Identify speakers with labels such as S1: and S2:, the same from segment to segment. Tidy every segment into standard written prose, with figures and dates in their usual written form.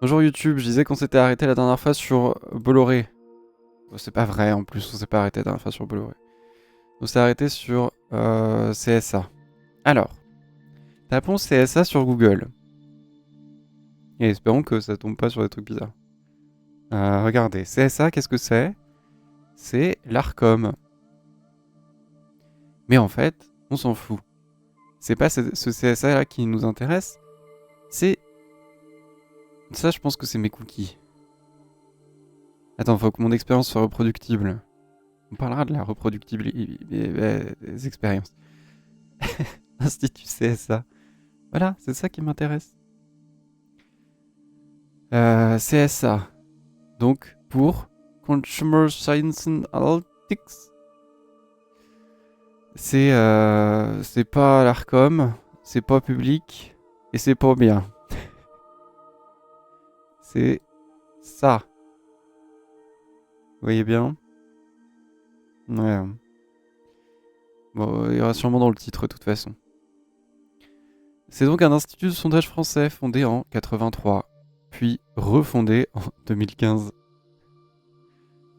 S1: Bonjour YouTube, je disais qu'on s'était arrêté la dernière fois sur Bolloré. Bon, c'est pas vrai en plus, on s'est pas arrêté la dernière fois sur Bolloré. On s'est arrêté sur CSA. Alors, tapons CSA sur Google. Et espérons que ça tombe pas sur des trucs bizarres. Regardez, CSA, qu'est-ce que c'est? C'est l'ARCOM. Mais en fait, on s'en fout. C'est pas ce CSA là qui nous intéresse. C'est... Ça, je pense que c'est mes cookies. Attends, faut que mon expérience soit reproductible. On parlera de la reproductibilité des expériences. Institut CSA. Voilà, c'est ça qui m'intéresse. CSA. Donc, pour Consumer Science and Analytics. C'est pas l'ARCOM, c'est pas public, et c'est pas bien. C'est ça. Vous voyez bien? Ouais. Bon, il y aura sûrement dans le titre de toute façon. C'est donc un institut de sondage français fondé en 83, puis refondé en 2015,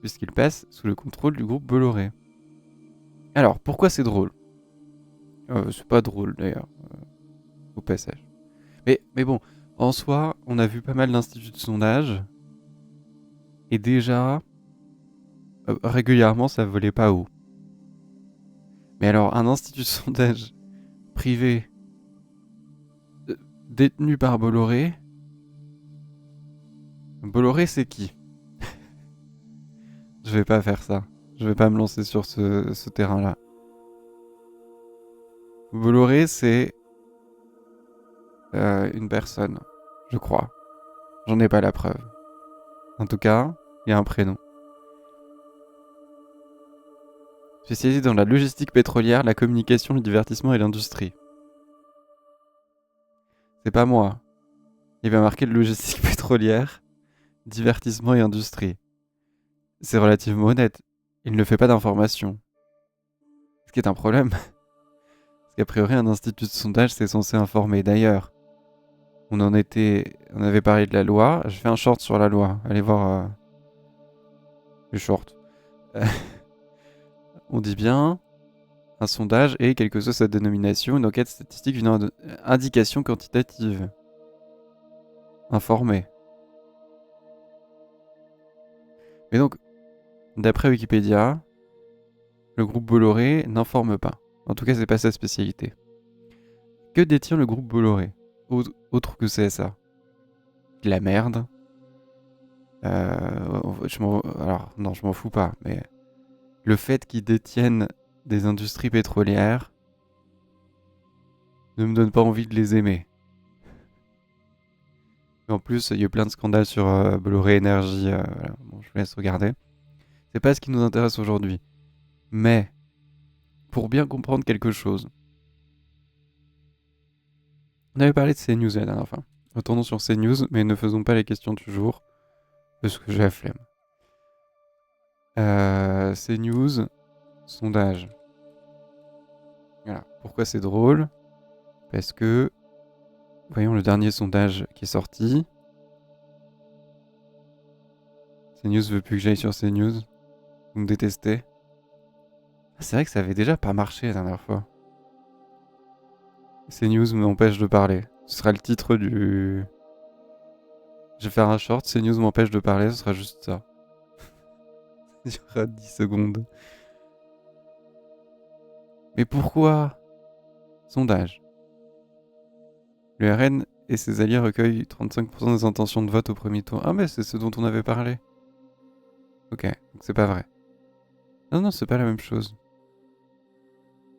S1: puisqu'il passe sous le contrôle du groupe Bolloré. Alors, pourquoi c'est drôle? C'est pas drôle d'ailleurs, au passage. Mais bon, en soi, on a vu pas mal d'instituts de sondage, et déjà, régulièrement, ça volait pas haut. Mais alors, un institut de sondage privé détenu par Bolloré, Bolloré c'est qui? Je vais pas faire ça. Je vais pas me lancer sur ce terrain-là. Bolloré c'est une personne, je crois. J'en ai pas la preuve. En tout cas, il y a un prénom. Spécialisé dans la logistique pétrolière, la communication, le divertissement et l'industrie. C'est pas moi. Il va marquer logistique pétrolière, divertissement et industrie. C'est relativement honnête. Il ne fait pas d'information. Ce qui est un problème. Parce qu'a priori, un institut de sondage, c'est censé informer. D'ailleurs, on avait parlé de la loi. Je fais un short sur la loi. Allez voir le short. On dit bien un sondage et, quelle que soit sa dénomination, une enquête statistique, une indication quantitative. Informer. Mais donc, d'après Wikipédia, le groupe Bolloré n'informe pas. En tout cas, c'est pas sa spécialité. Que détient le groupe Bolloré, autre que CSA? De la merde. Alors, non, je m'en fous pas, mais le fait qu'ils détiennent des industries pétrolières ne me donne pas envie de les aimer. Et en plus, il y a eu plein de scandales sur Bolloré Energy. Voilà. Bon, je vous laisse regarder. C'est pas ce qui nous intéresse aujourd'hui. Mais, pour bien comprendre quelque chose, on avait parlé de CNews la dernière fois. Retournons sur CNews, mais ne faisons pas les questions du jour, parce que j'ai la flemme. CNews, sondage. Voilà. Pourquoi c'est drôle? Parce que, voyons le dernier sondage qui est sorti. CNews veut plus que j'aille sur CNews. Vous me détestez. C'est vrai que ça avait déjà pas marché la dernière fois. CNews m'empêche de parler. Ce sera le titre du... Je vais faire un short, CNews m'empêche de parler, ce sera juste ça. Il y aura 10 secondes. Mais pourquoi? Sondage. Le RN et ses alliés recueillent 35% des intentions de vote au premier tour. Ah mais c'est ce dont on avait parlé. Ok, donc c'est pas vrai. Non, c'est pas la même chose.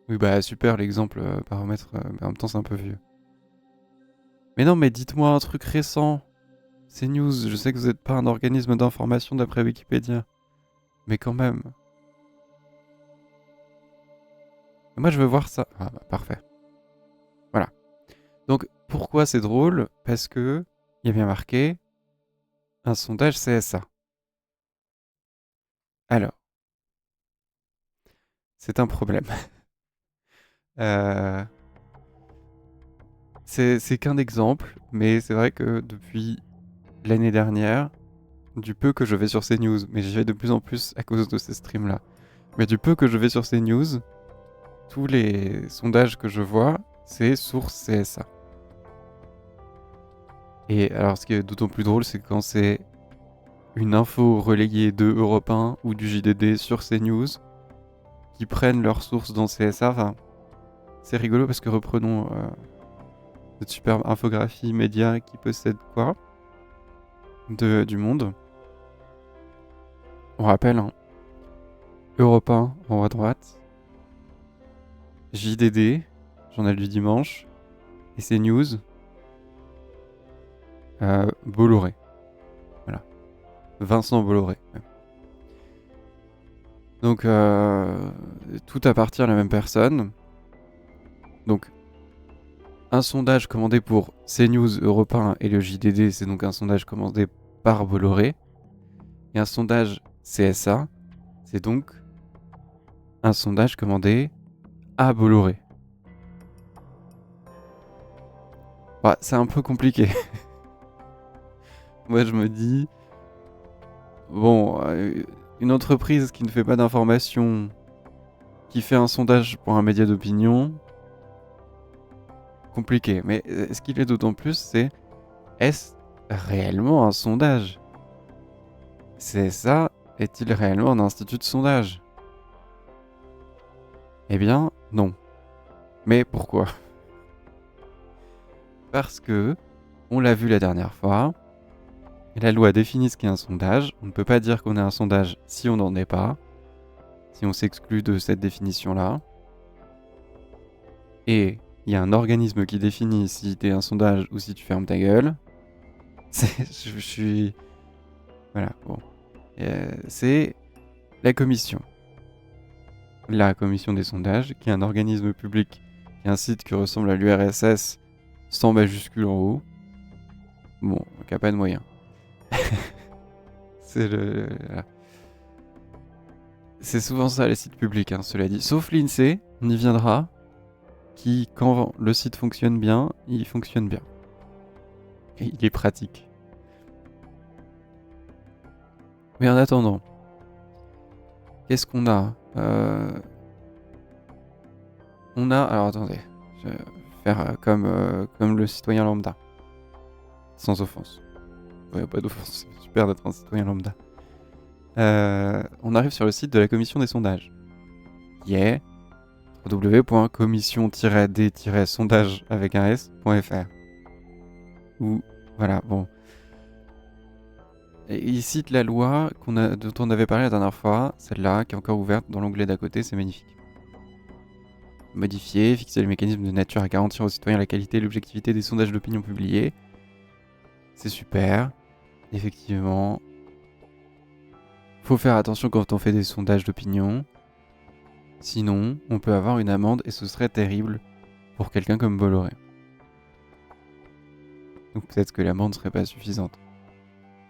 S1: Oui bah super l'exemple paramètre, mais en même temps c'est un peu vieux. Mais non mais dites-moi un truc récent. CNews, je sais que vous n'êtes pas un organisme d'information d'après Wikipédia. Mais quand même. Moi je veux voir ça. Ah bah parfait. Voilà. Donc pourquoi c'est drôle? Parce que il y a bien marqué un sondage CSA. Alors, c'est un problème. euh, c'est qu'un exemple, mais c'est vrai que depuis l'année dernière, du peu que je vais sur CNews, mais j'y vais de plus en plus à cause de ces streams-là, mais du peu que je vais sur CNews, tous les sondages que je vois, c'est source CSA. Et alors ce qui est d'autant plus drôle, c'est quand c'est une info relayée de Europe 1 ou du JDD sur CNews, qui prennent leurs sources dans CSA. Enfin, c'est rigolo parce que reprenons cette superbe infographie média qui possède quoi du Monde. On rappelle, hein, Europe 1 en haut à droite, JDD, Journal du Dimanche, et CNews, Bolloré. Voilà. Vincent Bolloré. Donc, tout appartient à la même personne. Donc, un sondage commandé pour CNews, Europe 1 et le JDD, c'est donc un sondage commandé par Bolloré. Et un sondage CSA, c'est donc un sondage commandé à Bolloré. Bah, c'est un peu compliqué. Moi, je me dis, bon, une entreprise qui ne fait pas d'information, qui fait un sondage pour un média d'opinion, compliqué. Mais ce qu'il est d'autant plus, c'est est-ce réellement un sondage ? C'est ça, est-il réellement un institut de sondage ? Eh bien, non. Mais pourquoi ? Parce que, on l'a vu la dernière fois, la loi définit ce qu'est un sondage. On ne peut pas dire qu'on est un sondage si on n'en est pas, si on s'exclut de cette définition-là. Et il y a un organisme qui définit si t'es un sondage ou si tu fermes ta gueule. Je suis... Voilà, bon. C'est la commission. La commission des sondages, qui est un organisme public, qui est un site qui ressemble à l'URSS, sans majuscule en haut. Bon, qui a pas de moyens. C'est le... Voilà. C'est souvent ça les sites publics, hein, cela dit. Sauf l'INSEE, on y viendra, qui, quand le site fonctionne bien, il fonctionne bien. Et il est pratique. Mais en attendant, qu'est-ce qu'on a On a... Alors attendez, je vais faire comme le citoyen lambda. Sans offense. Il n'y a pas d'offense, c'est super d'être un citoyen lambda. On arrive sur le site de la commission des sondages, qui est www.commission-d-sondage avec un s.fr. Ou voilà, bon. Et il cite la loi dont on avait parlé la dernière fois, celle-là, qui est encore ouverte dans l'onglet d'à côté, c'est magnifique. Modifier, fixer les mécanismes de nature à garantir aux citoyens la qualité et l'objectivité des sondages d'opinion publiés. C'est super, effectivement. Faut faire attention quand on fait des sondages d'opinion. Sinon, on peut avoir une amende et ce serait terrible pour quelqu'un comme Bolloré. Donc peut-être que l'amende serait pas suffisante.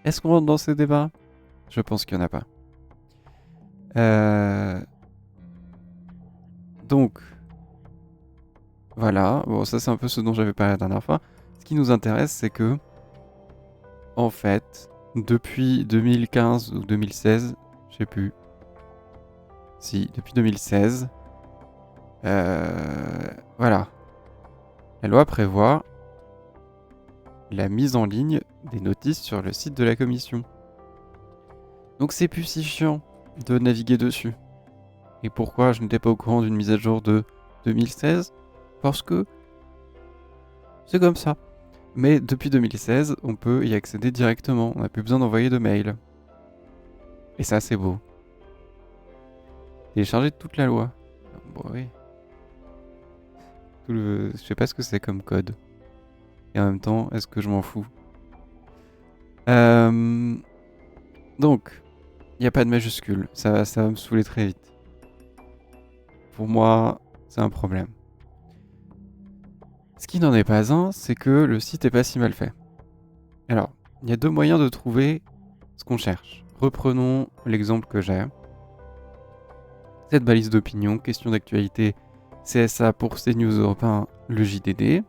S1: Est-ce qu'on rentre dans ces débats ? Je pense qu'il n'y en a pas. Donc, voilà. Bon, ça c'est un peu ce dont j'avais parlé la dernière fois. Ce qui nous intéresse, c'est que, en fait, depuis 2015 ou 2016, je sais plus. Si, depuis 2016, voilà. La loi prévoit la mise en ligne des notices sur le site de la commission. Donc c'est plus si chiant de naviguer dessus. Et pourquoi je n'étais pas au courant d'une mise à jour de 2016 ? Parce que c'est comme ça. Mais depuis 2016, on peut y accéder directement. On n'a plus besoin d'envoyer de mail. Et ça, c'est beau. Télécharger toute la loi. Bon, oui. Je sais pas ce que c'est comme code. Et en même temps, est-ce que je m'en fous ? Donc, il n'y a pas de majuscule. Ça va me saouler très vite. Pour moi, c'est un problème. Ce qui n'en est pas un, c'est que le site est pas si mal fait. Alors, il y a deux moyens de trouver ce qu'on cherche. Reprenons l'exemple que j'ai. Cette balise d'opinion, question d'actualité, CSA pour CNews Europe 1, le JDD.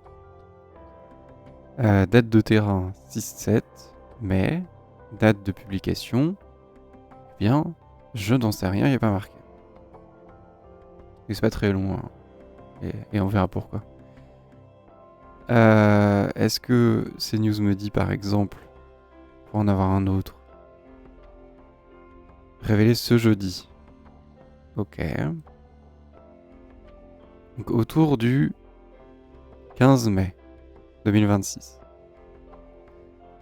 S1: Date de terrain 6-7. mais date de publication, eh bien, je n'en sais rien, il n'y a pas marqué. Et c'est pas très long, hein. Et on verra pourquoi. Est-ce que CNews me dit par exemple, pour en avoir un autre, révélé ce jeudi? Ok. Donc autour du 15 mai 2026.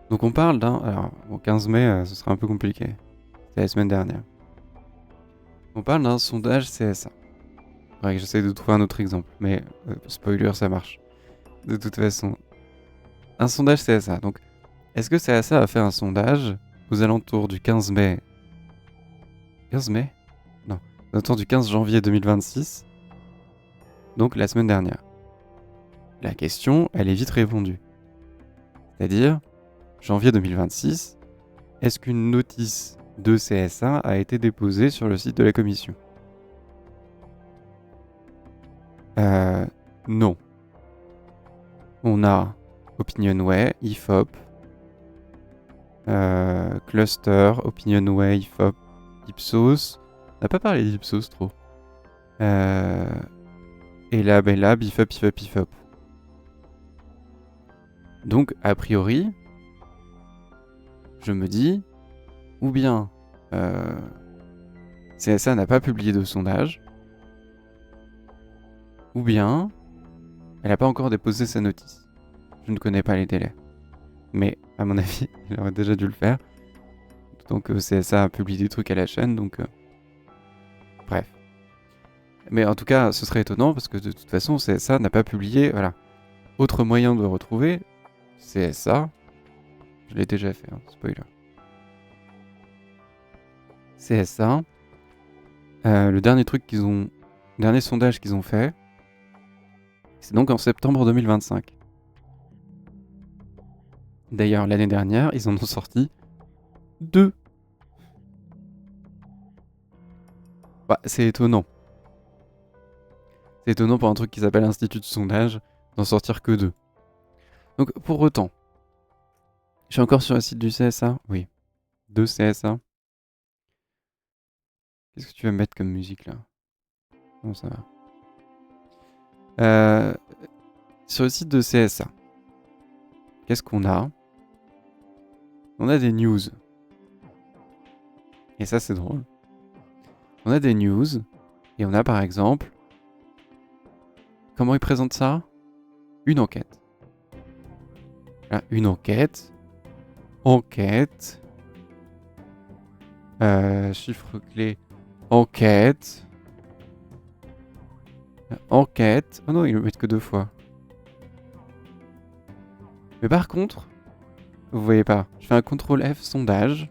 S1: Donc on parle d'un... Alors, au 15 mai, ce sera un peu compliqué. C'était la semaine dernière. On parle d'un sondage CSA. Ouais, j'essaie de trouver un autre exemple, mais spoiler, ça marche. De toute façon. Un sondage CSA. Donc, est-ce que CSA a fait un sondage aux alentours du 15 mai 15 mai Non. Aux alentours du 15 janvier 2026. Donc, la semaine dernière. La question, elle est vite répondue. C'est-à-dire, janvier 2026, est-ce qu'une notice de CSA a été déposée sur le site de la commission? Non. On a Opinionway, IFOP, Cluster, Opinionway, IFOP, Ipsos. On n'a pas parlé d'Ipsos trop. Elab, IFOP, IFOP. Donc, a priori, je me dis, ou bien CSA n'a pas publié de sondage, ou bien elle n'a pas encore déposé sa notice. Je ne connais pas les délais. Mais, à mon avis, il aurait déjà dû le faire. Donc CSA a publié des trucs à la chaîne, donc... Bref. Mais en tout cas, ce serait étonnant, parce que de toute façon, CSA n'a pas publié... Voilà. Autre moyen de retrouver CSA... Je l'ai déjà fait, hein, spoiler. CSA... le dernier truc qu'ils ont... Dernier sondage qu'ils ont fait... C'est donc en septembre 2025. D'ailleurs, l'année dernière, ils en ont sorti 2. Bah, c'est étonnant. C'est étonnant pour un truc qui s'appelle Institut de sondage, d'en sortir que 2. Donc, pour autant, je suis encore sur le site du CSA. Oui. 2 CSA. Qu'est-ce que tu vas mettre comme musique, là? Non, ça va. Sur le site de CSA, qu'est-ce qu'on a? On a des news. Et ça, c'est drôle. On a des news. Et on a, par exemple... Comment ils présentent ça? Une enquête. Voilà, une enquête. Enquête. Chiffre clé. Enquête. Enquête. Oh non, ils le mettent que 2 fois. Mais par contre, vous voyez pas, je fais un CTRL F sondage.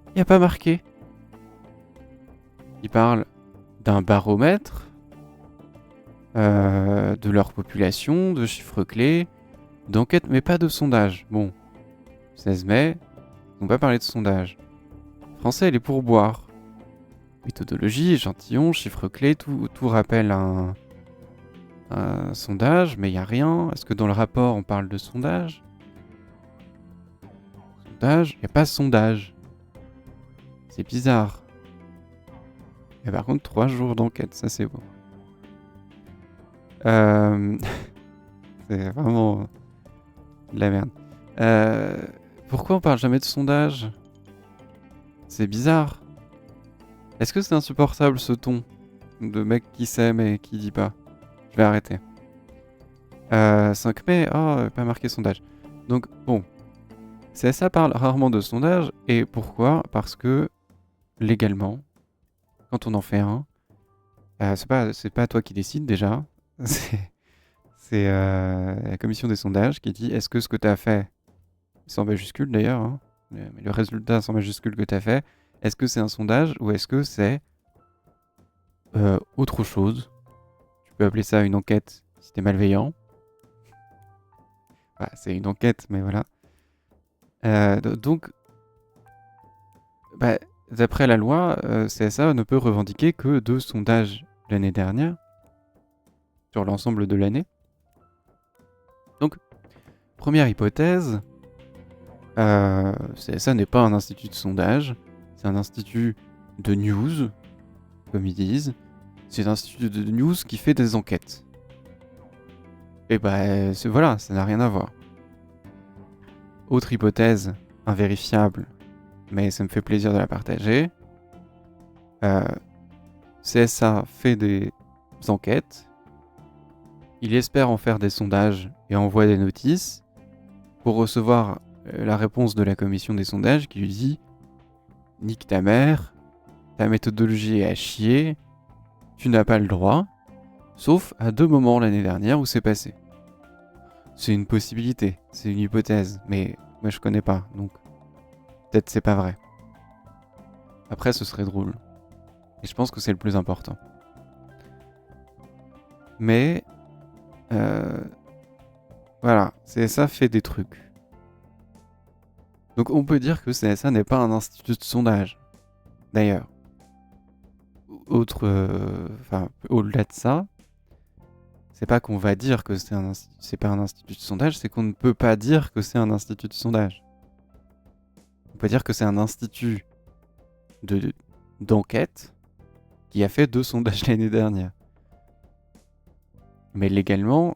S1: Il n'y a pas marqué. Ils parlent d'un baromètre, de leur population, de chiffres clés, d'enquête, mais pas de sondage. Bon, 16 mai, ils n'ont pas parlé de sondage. Français, les pourboires. Méthodologie, échantillon, chiffres clés, tout rappelle un sondage, mais il n'y a rien. Est-ce que dans le rapport, on parle de sondage? Sondage? Il n'y a pas sondage. C'est bizarre. Mais par contre, 3 jours d'enquête, ça c'est beau. C'est vraiment de la merde. Pourquoi on parle jamais de sondage? C'est bizarre. Est-ce que c'est insupportable ce ton de mec qui sait mais qui dit pas? Je vais arrêter. 5 mai, oh, pas marqué sondage. Donc bon, CSA parle rarement de sondage. Et pourquoi? Parce que légalement, quand on en fait un, c'est pas toi qui décide déjà. C'est la commission des sondages qui dit est-ce que ce que tu as fait, sans majuscule d'ailleurs, hein, mais le résultat sans majuscule que tu as fait, est-ce que c'est un sondage ou est-ce que c'est autre chose? Tu peux appeler ça une enquête si t'es malveillant. Bah, c'est une enquête, mais voilà. Donc, bah, d'après la loi, CSA ne peut revendiquer que 2 sondages l'année dernière, sur l'ensemble de l'année. Donc, première hypothèse, CSA n'est pas un institut de sondage, c'est un institut de news, comme ils disent. C'est un institut de news qui fait des enquêtes. Et voilà, ça n'a rien à voir. Autre hypothèse, invérifiable, mais ça me fait plaisir de la partager. CSA fait des enquêtes, il espère en faire des sondages et envoie des notices pour recevoir la réponse de la commission des sondages qui lui dit « Nique ta mère, ta méthodologie est à chier, tu n'as pas le droit », sauf à 2 moments l'année dernière où c'est passé. C'est une possibilité, c'est une hypothèse, mais moi je connais pas, donc peut-être c'est pas vrai. Après ce serait drôle. Et je pense que c'est le plus important. Mais voilà, CSA fait des trucs. Donc on peut dire que CSA n'est pas un institut de sondage. D'ailleurs, au-delà de ça, c'est pas qu'on va dire que c'est pas un institut de sondage, c'est qu'on ne peut pas dire que c'est un institut de sondage. On peut dire que c'est un institut d'enquête qui a fait 2 sondages l'année dernière. Mais légalement,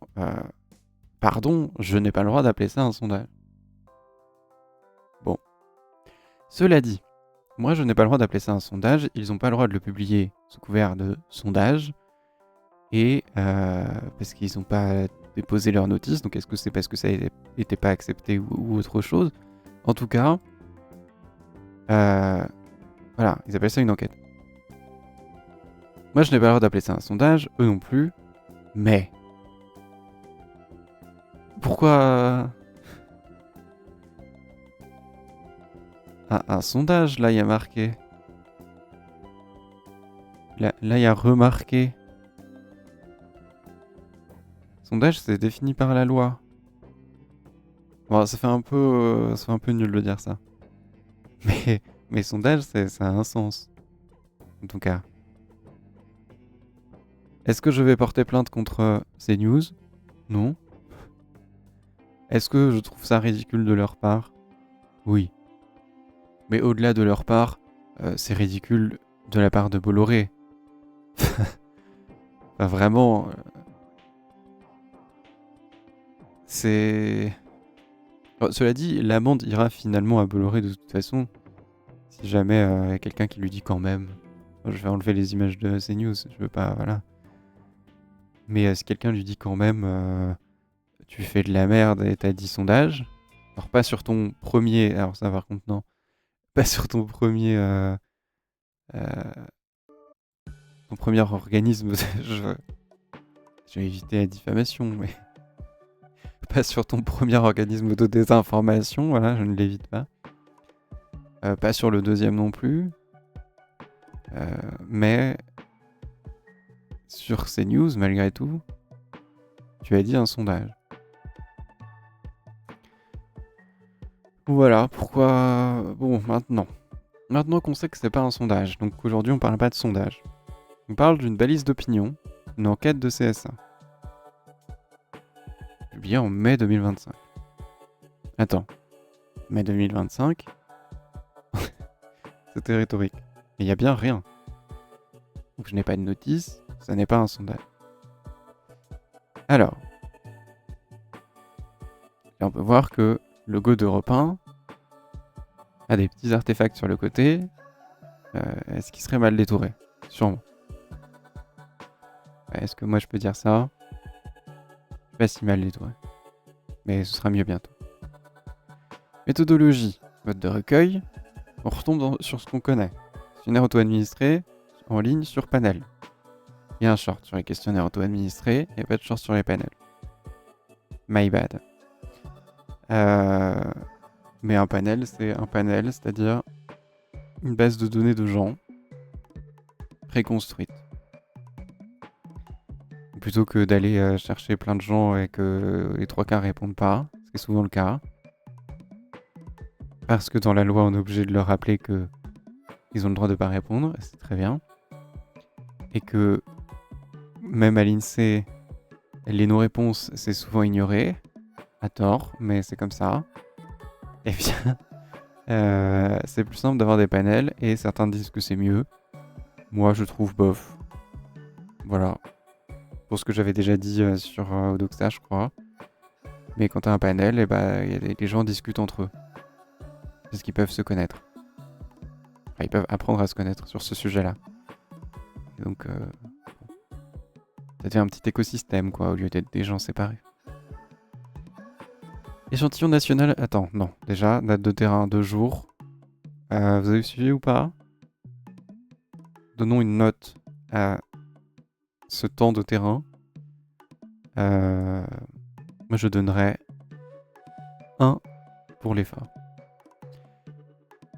S1: pardon, je n'ai pas le droit d'appeler ça un sondage. Bon. Cela dit, moi je n'ai pas le droit d'appeler ça un sondage, ils n'ont pas le droit de le publier sous couvert de sondage, et parce qu'ils n'ont pas déposé leur notice, donc est-ce que c'est parce que ça n'était pas accepté ou autre chose? En tout cas, voilà, ils appellent ça une enquête. Moi je n'ai pas le droit d'appeler ça un sondage, eux non plus, mais pourquoi un sondage, là il y a marqué. Là il y a remarqué. Sondage, c'est défini par la loi. Bon, ça fait un peu nul de dire ça. Mais sondage, ça a un sens. En tout cas. Est-ce que je vais porter plainte contre CNews? Non. Est-ce que je trouve ça ridicule de leur part? Oui. Mais au-delà de leur part, c'est ridicule de la part de Bolloré. Enfin, vraiment, c'est... Oh, cela dit, l'amende ira finalement à Bolloré de toute façon. Si jamais y a quelqu'un qui lui dit quand même. Je vais enlever les images de CNews, je veux pas, voilà. Mais si quelqu'un lui dit quand même, tu fais de la merde et t'as 10 sondages, alors pas sur ton premier, alors ça par contre non, pas sur ton premier organisme, je vais éviter la diffamation, mais pas sur ton premier organisme de désinformation, voilà, je ne l'évite pas. Pas sur le deuxième non plus, mais sur CNews, malgré tout, tu as dit un sondage. Voilà, pourquoi... Bon, maintenant qu'on sait que c'est pas un sondage, donc aujourd'hui on parle pas de sondage. On parle d'une balise d'opinion, une enquête de CSA. Publiée en mai 2025. Attends, mai 2025 C'était rhétorique. Mais il y a bien rien. Donc je n'ai pas de notice, ça n'est pas un sondage. Alors, là on peut voir que le logo d'Europe 1 a des petits artefacts sur le côté. Est-ce qu'il serait mal détouré? Sûrement. Est-ce que moi je peux dire ça? Pas si mal détouré. Mais ce sera mieux bientôt. Méthodologie, mode de recueil. On retombe sur ce qu'on connaît. Questionnaire auto-administré en ligne sur panel. Il y a un short sur les questionnaires auto-administrés, il n'y a pas de short sur les panels. My bad. Mais un panel, c'est-à-dire une base de données de gens préconstruite. Plutôt que d'aller chercher plein de gens et que les 3 quarts répondent pas, ce qui est souvent le cas. Parce que dans la loi, on est obligé de leur rappeler que ils ont le droit de pas répondre, et c'est très bien. Et que même à l'INSEE, les non-réponses, c'est souvent ignoré, à tort, mais c'est comme ça. eh bien, c'est plus simple d'avoir des panels et certains disent que c'est mieux. Moi, je trouve bof. Voilà. Pour ce que j'avais déjà dit sur Odoxa, je crois. Mais quand t'as un panel, les gens discutent entre eux. Parce qu'ils peuvent se connaître. Enfin, ils peuvent apprendre à se connaître sur ce sujet-là. Et donc, ça devient un petit écosystème, quoi, au lieu d'être des gens séparés. Échantillon national... Attends, non. Déjà, date de terrain, 2 jours. Vous avez suivi ou pas? Donnons une note à ce temps de terrain. Moi, je donnerais 1 pour les phares.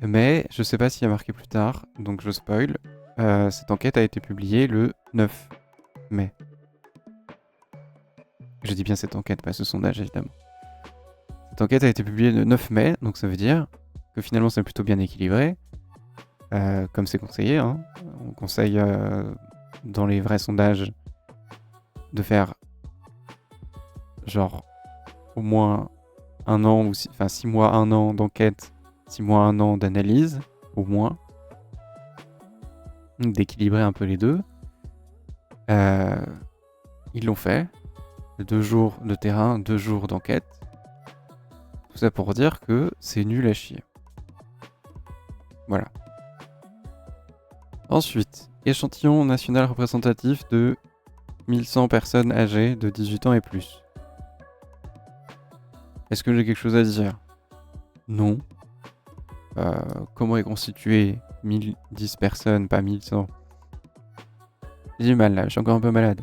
S1: Mais, je sais pas s'il y a marqué plus tard, donc je spoil. Cette enquête a été publiée le 9 mai. Je dis bien cette enquête, pas ce sondage, évidemment. Cette enquête a été publiée le 9 mai, donc ça veut dire que finalement c'est plutôt bien équilibré, comme c'est conseillé. Hein. On conseille dans les vrais sondages de faire genre au moins 1 an, ou 6 mois, 1 an d'enquête, 6 mois, 1 an d'analyse, au moins. D'équilibrer un peu les deux. Ils l'ont fait. 2 jours de terrain, 2 jours d'enquête. Tout ça pour dire que c'est nul à chier. Voilà. Ensuite, échantillon national représentatif de 1100 personnes âgées de 18 ans et plus. Est-ce que j'ai quelque chose à dire? Non. Comment est constitué 1010 personnes, pas 1100? J'ai du mal là, je suis encore un peu malade.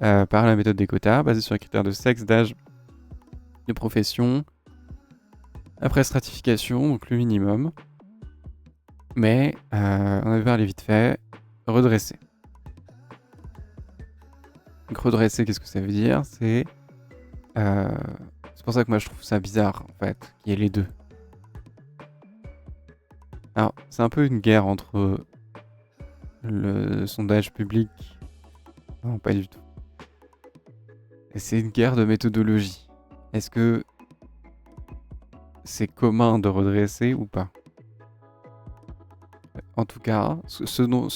S1: Par la méthode des quotas, basée sur les critères de sexe, d'âge, de profession, après stratification, donc le minimum. Mais, on avait parlé vite fait, redresser. Donc redresser, qu'est-ce que ça veut dire? C'est pour ça que moi je trouve ça bizarre, en fait, qu'il y ait les deux. Alors, c'est un peu une guerre entre le sondage public... Non, pas du tout. Et c'est une guerre de méthodologie. Est-ce que c'est commun de redresser ou pas? En tout cas, ce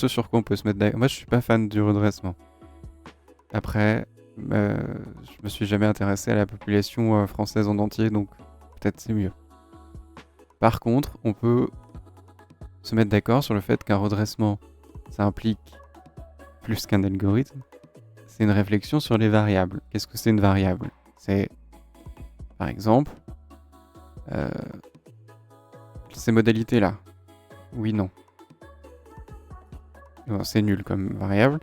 S1: sur quoi on peut se mettre d'accord... Moi, je suis pas fan du redressement. Après, je me suis jamais intéressé à la population française en entier, donc peut-être c'est mieux. Par contre, on peut se mettre d'accord sur le fait qu'un redressement, ça implique plus qu'un algorithme. C'est une réflexion sur les variables. Qu'est-ce que c'est une variable? C'est, par exemple, ces modalités-là. Oui, non. Bon, c'est nul comme variable.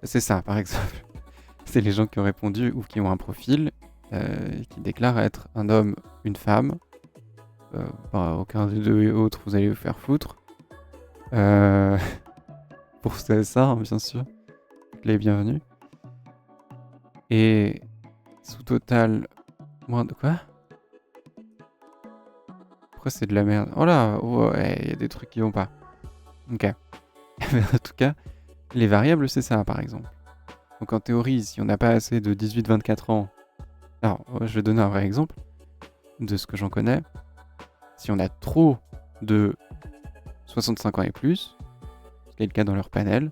S1: C'est ça, par exemple. C'est les gens qui ont répondu ou qui ont un profil qui déclarent être un homme, une femme. Aucun des deux et autres, vous allez vous faire foutre. Pour ça, hein, bien sûr. Les bienvenus. Et sous total... Moins de quoi? Pourquoi c'est de la merde? Oh là, ouais, il y a des trucs qui vont pas. Ok. En tout cas, les variables, c'est ça, par exemple. Donc en théorie, si on n'a pas assez de 18-24 ans... Alors, je vais donner un vrai exemple de ce que j'en connais. Si on a trop de 65 ans et plus, ce qui est le cas dans leur panel,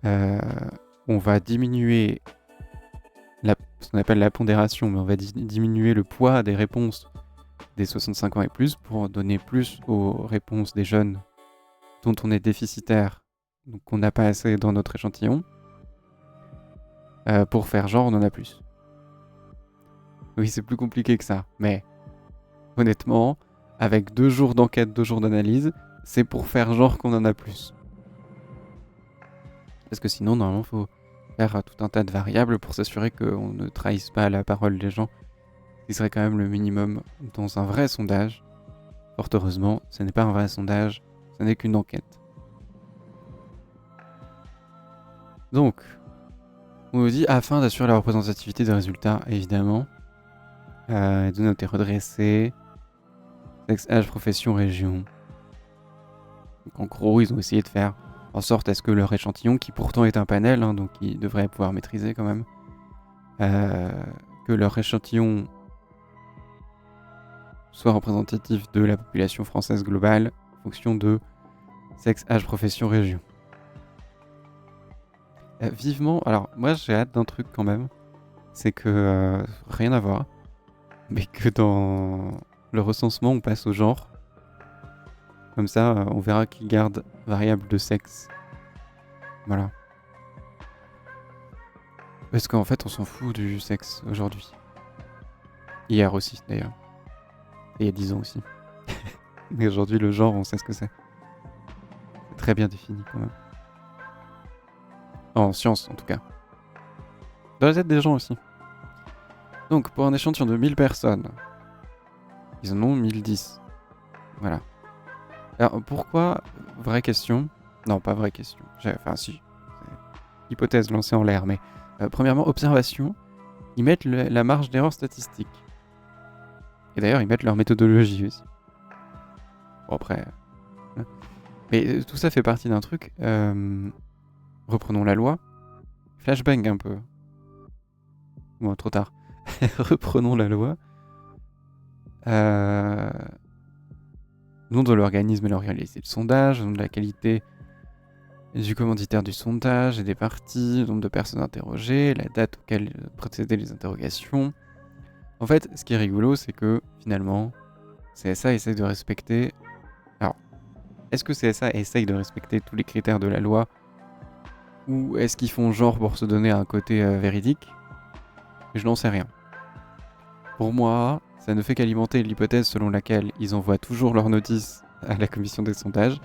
S1: on va diminuer ce qu'on appelle la pondération, mais on va diminuer le poids des réponses des 65 ans et plus pour donner plus aux réponses des jeunes dont on est déficitaire, donc qu'on n'a pas assez dans notre échantillon, pour faire genre on en a plus. Oui, c'est plus compliqué que ça, mais honnêtement, avec 2 jours d'enquête, 2 jours d'analyse, c'est pour faire genre qu'on en a plus. Parce que sinon, normalement, il faut faire tout un tas de variables pour s'assurer qu'on ne trahisse pas la parole des gens, ce qui serait quand même le minimum dans un vrai sondage. Fort heureusement, ce n'est pas un vrai sondage, ce n'est qu'une enquête. Donc, on nous dit, afin d'assurer la représentativité des résultats, évidemment, de noter redressé, sexe, âge, profession, région. Donc en gros, ils ont essayé de faire en sorte à ce que leur échantillon, qui pourtant est un panel, hein, donc ils devraient pouvoir maîtriser quand même, que leur échantillon soit représentatif de la population française globale en fonction de sexe, âge, profession, région. Vivement, alors moi j'ai hâte d'un truc quand même, c'est que, rien à voir, mais que dans le recensement on passe au genre. Comme ça, on verra qui garde variable de sexe. Voilà. Parce qu'en fait, on s'en fout du sexe aujourd'hui. Hier aussi, d'ailleurs. Et il y a 10 ans aussi. Mais aujourd'hui, le genre, on sait ce que c'est. C'est très bien défini, quand même. En sciences, en tout cas. Dans la tête des gens aussi. Donc, pour un échantillon de 1000 personnes, ils en ont 1010. Voilà. Alors, pourquoi vraie question? Non, pas vraie question. Enfin, si. Hypothèse lancée en l'air, mais... premièrement, observation. Ils mettent la marge d'erreur statistique. Et d'ailleurs, ils mettent leur méthodologie aussi. Bon, après... hein. Mais tout ça fait partie d'un truc. Reprenons la loi. Flashbang un peu. Bon, trop tard. Reprenons la loi. Nom de l'organisme et l'organisme de sondage, nom de la qualité du commanditaire du sondage et des parties, nombre de personnes interrogées, la date auquel procédaient les interrogations. En fait, ce qui est rigolo, c'est que finalement, CSA essaye de respecter... Alors, est-ce que CSA essaye de respecter tous les critères de la loi ou est-ce qu'ils font genre pour se donner un côté véridique? Je n'en sais rien. Pour moi, ça ne fait qu'alimenter l'hypothèse selon laquelle ils envoient toujours leurs notices à la commission des sondages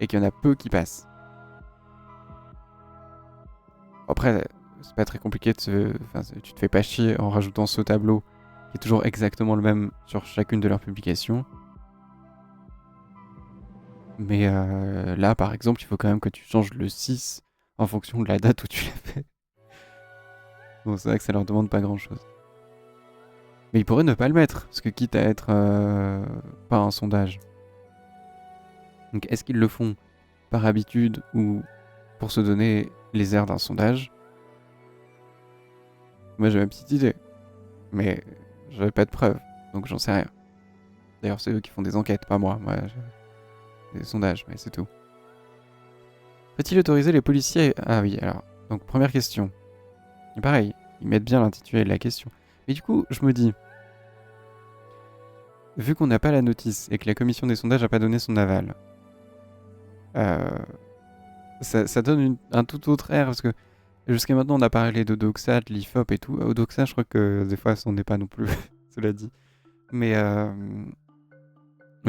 S1: et qu'il y en a peu qui passent. Après, c'est pas très compliqué tu te fais pas chier en rajoutant ce tableau qui est toujours exactement le même sur chacune de leurs publications. Mais là, par exemple, il faut quand même que tu changes le 6 en fonction de la date où tu l'as fait. Bon, c'est vrai que ça leur demande pas grand-chose. Mais ils pourraient ne pas le mettre, parce que quitte à être pas un sondage. Donc est-ce qu'ils le font par habitude ou pour se donner les airs d'un sondage? Moi j'ai ma petite idée, mais j'avais pas de preuves, donc j'en sais rien. D'ailleurs c'est eux qui font des enquêtes, pas moi. Moi j'ai des sondages, mais c'est tout. Faut-il autoriser les policiers... Ah oui, alors, donc première question. Et pareil, ils mettent bien l'intitulé de la question. Mais du coup, je me dis... Vu qu'on n'a pas la notice et que la commission des sondages n'a pas donné son aval, ça donne un tout autre air, parce que jusqu'à maintenant on a parlé de Doxa, de l'IFOP et tout. Au Doxa, je crois que des fois ça n'en est pas non plus, cela dit. Mais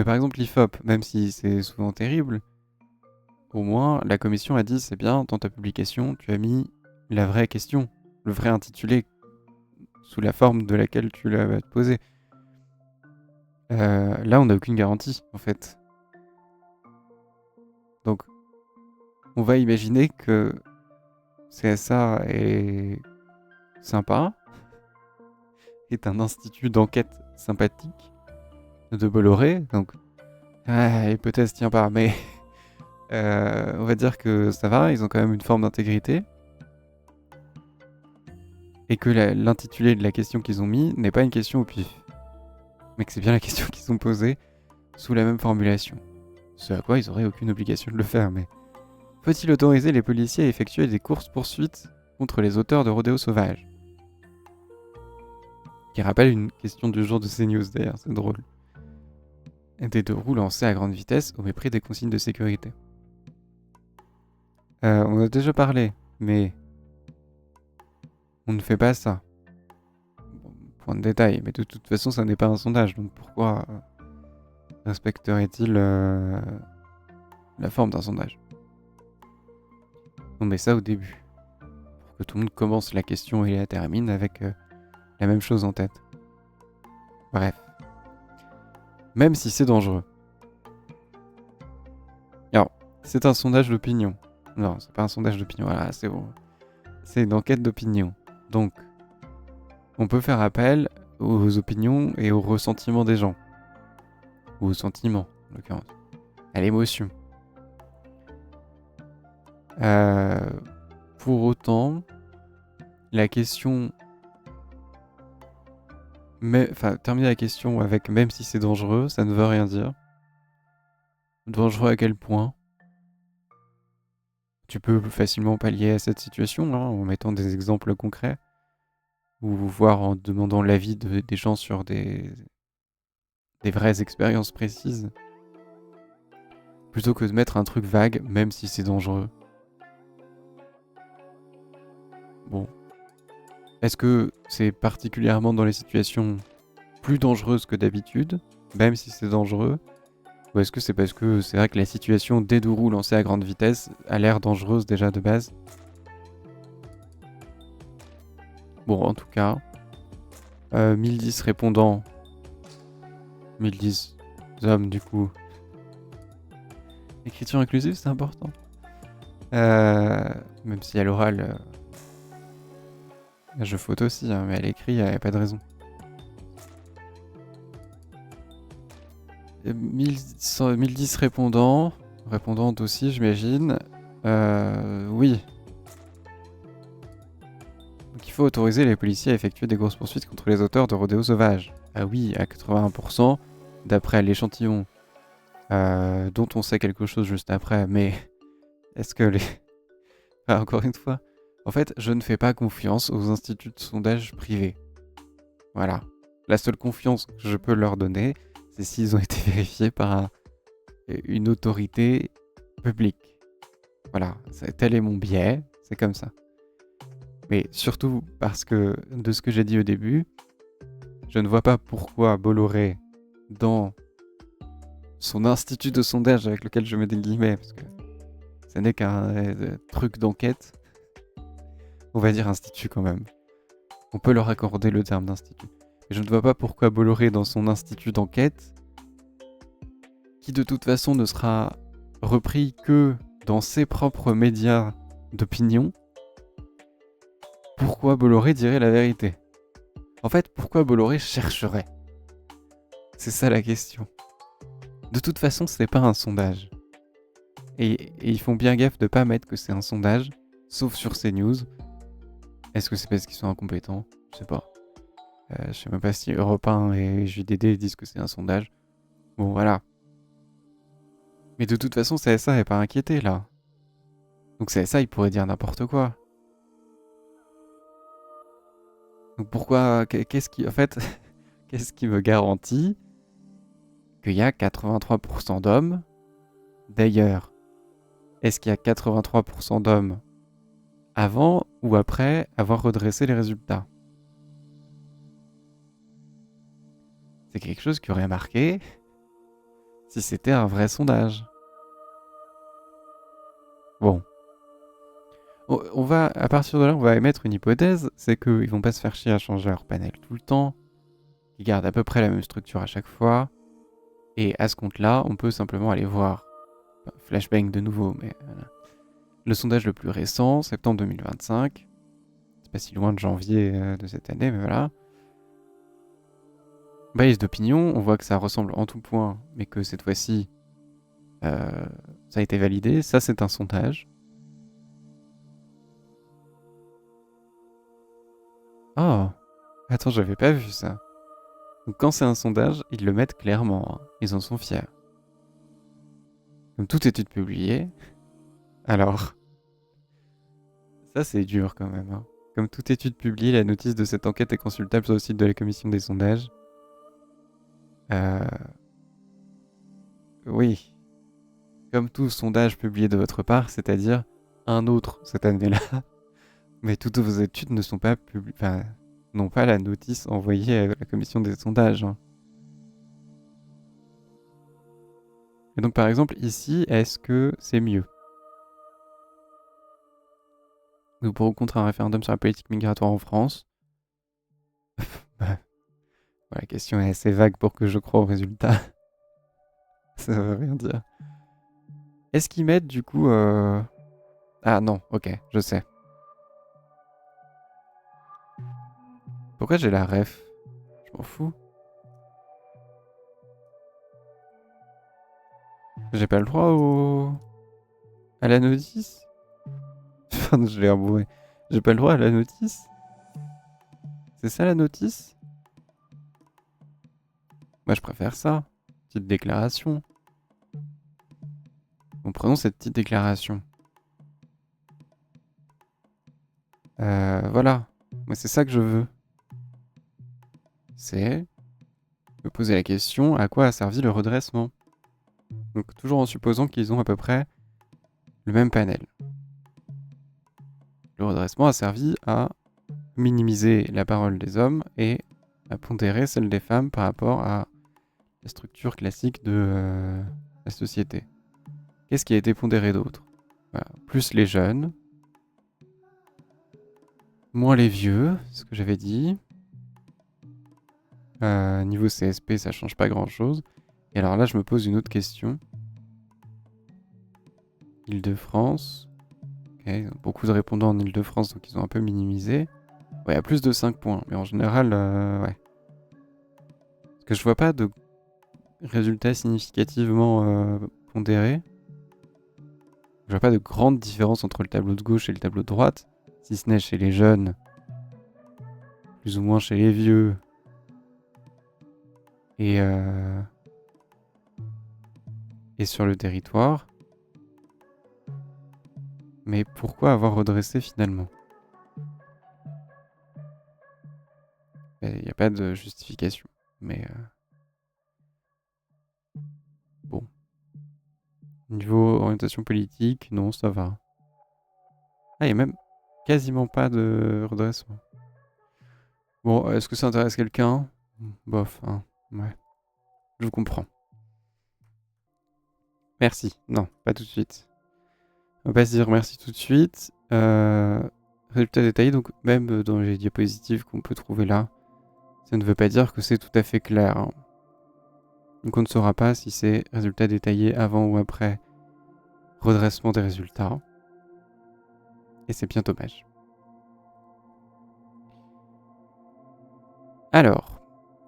S1: par exemple l'IFOP, même si c'est souvent terrible, au moins la commission a dit c'est bien, dans ta publication tu as mis la vraie question, le vrai intitulé, sous la forme de laquelle tu l'as posé. Là on n'a aucune garantie en fait. Donc on va imaginer que CSA est sympa, est un institut d'enquête sympathique de Bolloré, donc hypothèse tient pas, mais on va dire que ça va, ils ont quand même une forme d'intégrité, et que l'intitulé de la question qu'ils ont mis n'est pas une question au pif, mais que c'est bien la question qu'ils ont posée sous la même formulation. Ce à quoi ils auraient aucune obligation de le faire, mais... Faut-il autoriser les policiers à effectuer des courses-poursuites contre les auteurs de rodéos sauvages? Qui rappelle une question du jour de CNews d'ailleurs, c'est drôle. Des deux roues lancées à grande vitesse au mépris des consignes de sécurité. On en a déjà parlé, mais on ne fait pas ça. Bon, point de détail, mais de toute façon ça n'est pas un sondage, donc pourquoi respecterait-il la forme d'un sondage? On met ça au début, pour que tout le monde commence la question et la termine avec la même chose en tête. Bref. Même si c'est dangereux. Alors, c'est un sondage d'opinion. Non, c'est pas un sondage d'opinion, voilà, c'est bon. C'est une enquête d'opinion. Donc, on peut faire appel aux opinions et aux ressentiments des gens. Ou aux sentiments, en l'occurrence. À l'émotion. Pour autant, la question Mais, enfin, terminer la question avec même si c'est dangereux, ça ne veut rien dire. Dangereux à quel point? Tu peux facilement pallier à cette situation en mettant des exemples concrets ou voire en demandant l'avis des gens sur des vraies expériences précises plutôt que de mettre un truc vague même si c'est dangereux. Bon. Est-ce que c'est particulièrement dans les situations plus dangereuses que d'habitude, même si c'est dangereux? Ou est-ce que c'est parce que c'est vrai que la situation des deux roues lancées à grande vitesse a l'air dangereuse déjà de base? Bon, en tout cas, 1010 répondants, 1010 hommes du coup. Écriture inclusive, c'est important. Même si à l'oral, je faute aussi, hein, mais à l'écrit, il n'y a pas de raison. 1010 répondants, répondantes aussi, j'imagine. Oui. Donc il faut autoriser les policiers à effectuer des grosses poursuites contre les auteurs de rodéos sauvages. Ah oui, à 81%, d'après l'échantillon, dont on sait quelque chose juste après, mais est-ce que les... Ah, encore une fois, en fait, je ne fais pas confiance aux instituts de sondage privés. Voilà. La seule confiance que je peux leur donner, c'est s'ils ont été vérifiés par une autorité publique. Voilà, tel est mon biais, c'est comme ça. Mais surtout parce que, de ce que j'ai dit au début, je ne vois pas pourquoi Bolloré, dans son institut de sondage avec lequel je mets des guillemets, parce que ce n'est qu'un truc d'enquête, on va dire institut quand même. On peut leur accorder le terme d'institut. Et je ne vois pas pourquoi Bolloré, dans son institut d'enquête, qui de toute façon ne sera repris que dans ses propres médias d'opinion, pourquoi Bolloré dirait la vérité? En fait, pourquoi Bolloré chercherait? C'est ça la question. De toute façon, ce n'est pas un sondage. Et ils font bien gaffe de pas mettre que c'est un sondage, sauf sur CNews. Est-ce que c'est parce qu'ils sont incompétents? Je sais pas. Je sais même pas si Europe 1 et JDD disent que c'est un sondage. Bon, voilà. Mais de toute façon, CSA est pas inquiété, là. Donc CSA, il pourrait dire n'importe quoi. Donc pourquoi... Qu'est-ce qui... En fait, qu'est-ce qui me garantit qu'il y a 83% d'hommes? D'ailleurs, est-ce qu'il y a 83% d'hommes avant ou après avoir redressé les résultats? C'est quelque chose qui aurait marqué si c'était un vrai sondage. Bon. On va, à partir de là, on va émettre une hypothèse, c'est qu'ils vont pas se faire chier à changer leur panel tout le temps, ils gardent à peu près la même structure à chaque fois, et à ce compte-là, on peut simplement aller voir, flashbang de nouveau, mais voilà. Le sondage le plus récent, septembre 2025, c'est pas si loin de janvier de cette année, mais voilà. Base d'opinion, on voit que ça ressemble en tout point, mais que cette fois-ci, ça a été validé. Ça, c'est un sondage. Oh, attends, j'avais pas vu ça. Donc quand c'est un sondage, ils le mettent clairement. Hein. Ils en sont fiers. Comme toute étude publiée. Alors, ça c'est dur quand même. Hein. Comme toute étude publiée, la notice de cette enquête est consultable sur le site de la commission des sondages. Oui. Comme tout sondage publié de votre part, c'est-à-dire un autre cette année-là. Mais toutes vos études ne sont pas publiées. Enfin, n'ont pas la notice envoyée à la commission des sondages. Hein. Et donc par exemple ici, est-ce que c'est mieux? Nous pour contre un référendum sur la politique migratoire en France? Bah, la question est assez vague pour que je croie au résultat. Ça veut rien dire. Est-ce qu'ils mettent du coup... Ah non, ok, je sais. Pourquoi j'ai la ref? Je m'en fous. J'ai pas le droit à la notice? Je l'ai rembourré. J'ai pas le droit à la notice? C'est ça la notice? Moi, je préfère ça. Petite déclaration. Bon, prenons cette petite déclaration. Voilà. Moi, c'est ça que je veux. C'est me poser la question, à quoi a servi le redressement? Donc, toujours en supposant qu'ils ont à peu près le même panel. Le redressement a servi à minimiser la parole des hommes et à pondérer celle des femmes par rapport à la structure classique de la société. Qu'est-ce qui a été pondéré d'autre? Voilà. Plus les jeunes, moins les vieux, c'est ce que j'avais dit. Niveau CSP, ça change pas grand-chose. Et alors là, je me pose une autre question. Île-de-France. Ok, ils ont beaucoup de répondants en Île-de-France, donc ils ont un peu minimisé. Ouais, à plus de 5 points. Mais en général, ouais. Parce que je vois pas de résultats significativement pondérés. Je vois pas de grande différence entre le tableau de gauche et le tableau de droite. Si ce n'est chez les jeunes, plus ou moins chez les vieux. Et sur le territoire. Mais pourquoi avoir redressé finalement? Il n'y a pas de justification. Mais bon. Niveau orientation politique, non, ça va. Ah, il n'y a même quasiment pas de redressement. Bon, est-ce que ça intéresse quelqu'un? Bof, hein. Ouais. Je vous comprends. Merci. Non, pas tout de suite. On va pas se dire merci tout de suite. Résultat détaillé, donc même dans les diapositives qu'on peut trouver là, ça ne veut pas dire que c'est tout à fait clair. Hein. Donc on ne saura pas si c'est résultat détaillé avant ou après redressement des résultats. Et c'est bien dommage. Alors,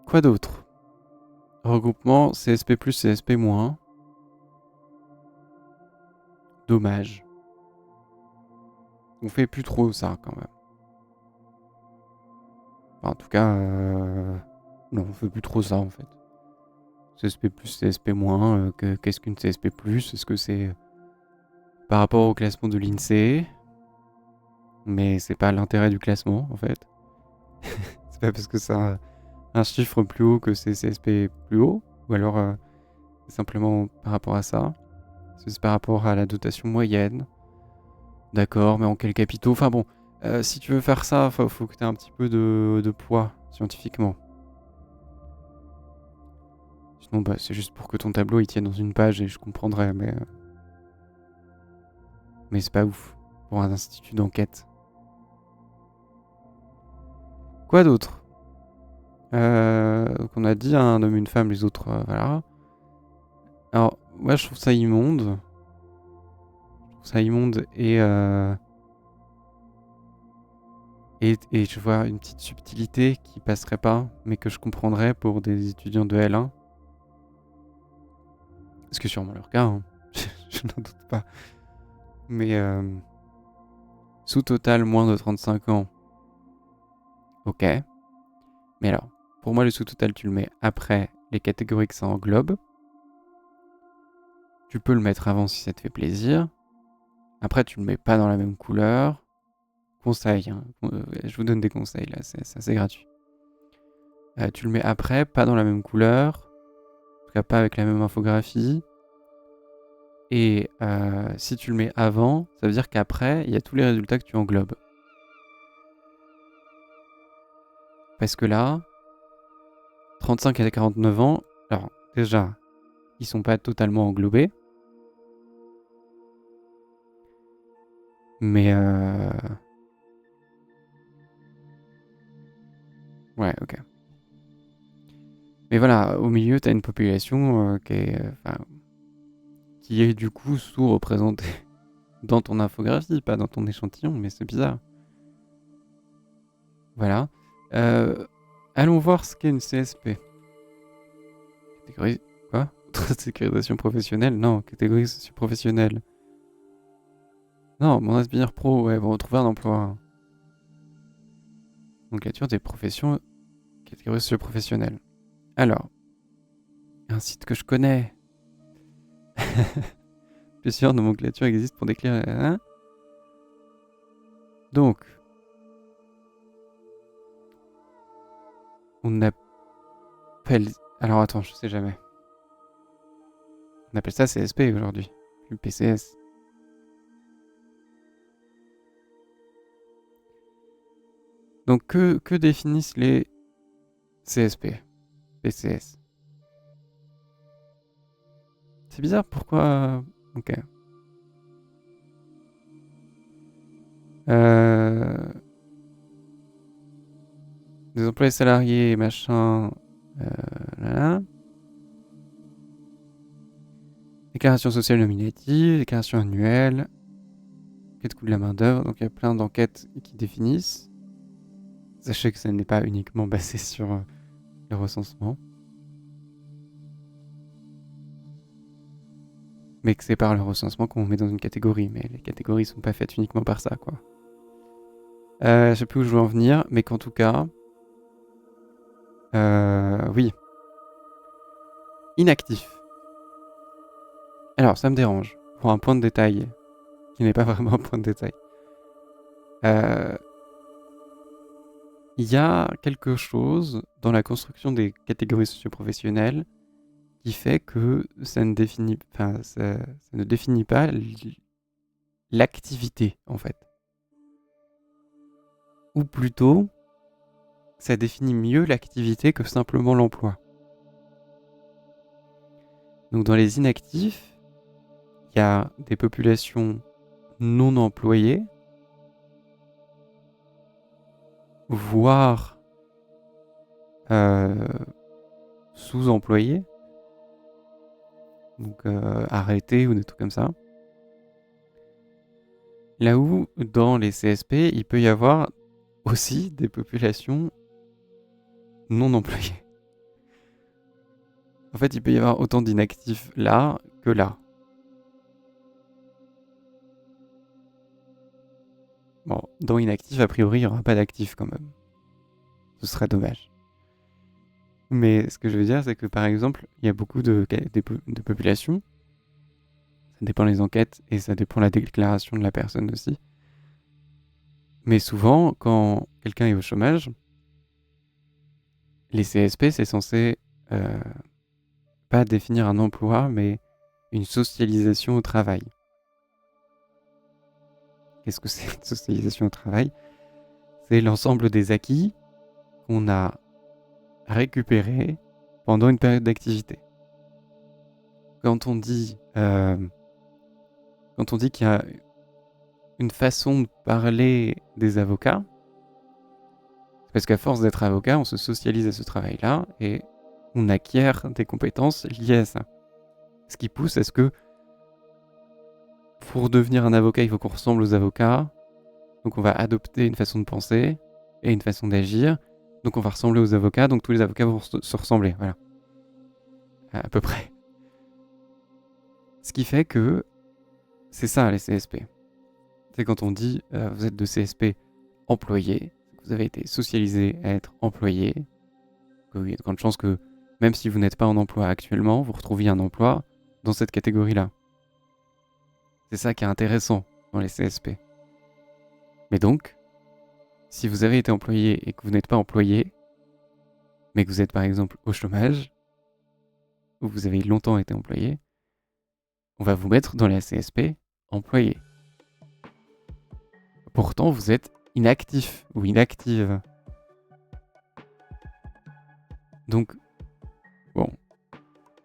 S1: quoi d'autre? Regroupement CSP+, CSP-. Dommage. On fait plus trop ça quand même. Enfin, en tout cas, non, on fait plus trop ça en fait. CSP+, CSP-, qu'est-ce qu'une CSP+? Est-ce que c'est par rapport au classement de l'INSEE? Mais c'est pas l'intérêt du classement en fait. C'est pas parce que ça a un chiffre plus haut que c'est CSP plus haut, ou alors c'est simplement par rapport à ça. C'est par rapport à la dotation moyenne. D'accord, mais en quels capitaux? Enfin bon, si tu veux faire ça, faut que tu aies un petit peu de poids scientifiquement. Sinon, bah, c'est juste pour que ton tableau il tienne dans une page et je comprendrais, mais c'est pas ouf pour un institut d'enquête. Quoi d'autre? Donc on a dit un homme, une femme, les autres, voilà. Alors, moi je trouve ça immonde. Et je vois une petite subtilité qui passerait pas, mais que je comprendrais pour des étudiants de L1. Ce qui est sûrement leur cas, hein. Je n'en doute pas. Mais sous-total moins de 35 ans. Ok. Mais alors, pour moi, le sous-total, tu le mets après les catégories que ça englobe. Tu peux le mettre avant si ça te fait plaisir. Après, tu le mets pas dans la même couleur. Conseil, hein. Je vous donne des conseils là, c'est gratuit. Tu le mets après, pas dans la même couleur. En tout cas, pas avec la même infographie. Et si tu le mets avant, ça veut dire qu'après, il y a tous les résultats que tu englobes. Parce que là, 35 à 49 ans, alors déjà, ils sont pas totalement englobés. Mais ouais, ok. Mais voilà, au milieu, t'as une population qui est du coup sous-représentée dans ton infographie, pas dans ton échantillon, mais c'est bizarre. Voilà. Allons voir ce qu'est une CSP. Catégorie... Quoi? Sécurisation professionnelle? Non, catégorie socio-professionnelle. Non, mon aspirateur pro, ouais, vont retrouver un emploi. Donc, nature des professions, catégorie socio-professionnelle. Alors, Un site que je connais. Plusieurs nomenclatures existent pour décrire... Hein. Donc, on appelle... Alors attends, je sais jamais. On appelle ça CSP aujourd'hui, plus PCS. Donc que définissent les CSP, PCS? C'est bizarre, pourquoi... Ok. Des employés salariés, machin... Là. Déclaration sociale nominative, déclaration annuelle, enquête coût de la main-d'œuvre. Donc il y a plein d'enquêtes qui définissent. Sachez que ça n'est pas uniquement basé sur le recensement, mais que c'est par le recensement qu'on met dans une catégorie. Mais les catégories sont pas faites uniquement par ça, quoi. Je sais plus où je veux en venir, mais qu'en tout cas, oui. Inactif. Alors, ça me dérange. Pour un point de détail, qui n'est pas vraiment un point de détail. Il y a quelque chose dans la construction des catégories socio-professionnelles qui fait que ça ne définit pas l'activité, en fait. Ou plutôt, ça définit mieux l'activité que simplement l'emploi. Donc dans les inactifs, il y a des populations non employées, voire sous-employées, donc arrêtées ou des trucs comme ça. Là où, dans les CSP, il peut y avoir aussi des populations non employées. En fait, il peut y avoir autant d'inactifs là que là. Bon, dans inactif, a priori, il n'y aura pas d'actifs quand même. Ce serait dommage. Mais ce que je veux dire, c'est que par exemple, il y a beaucoup de populations. Ça dépend des enquêtes et ça dépend de la déclaration de la personne aussi. Mais souvent, quand quelqu'un est au chômage, les CSP, c'est censé pas définir un emploi, mais une socialisation au travail. Qu'est-ce que c'est une socialisation au travail? C'est l'ensemble des acquis qu'on a récupérés pendant une période d'activité. Quand on dit qu'il y a une façon de parler des avocats, c'est parce qu'à force d'être avocat, on se socialise à ce travail-là et on acquiert des compétences liées à ça. Ce qui pousse à ce que pour devenir un avocat, il faut qu'on ressemble aux avocats. Donc on va adopter une façon de penser et une façon d'agir. Donc on va ressembler aux avocats, donc tous les avocats vont se ressembler. Voilà. À peu près. Ce qui fait que c'est ça les CSP. C'est quand on dit vous êtes de CSP employé, vous avez été socialisé à être employé, qu'il y a de grandes chances que même si vous n'êtes pas en emploi actuellement, vous retrouviez un emploi dans cette catégorie-là. C'est ça qui est intéressant dans les CSP. Mais donc, si vous avez été employé et que vous n'êtes pas employé, mais que vous êtes par exemple au chômage, ou vous avez longtemps été employé, on va vous mettre dans les CSP employé. Pourtant, vous êtes inactif ou inactive. Donc, bon,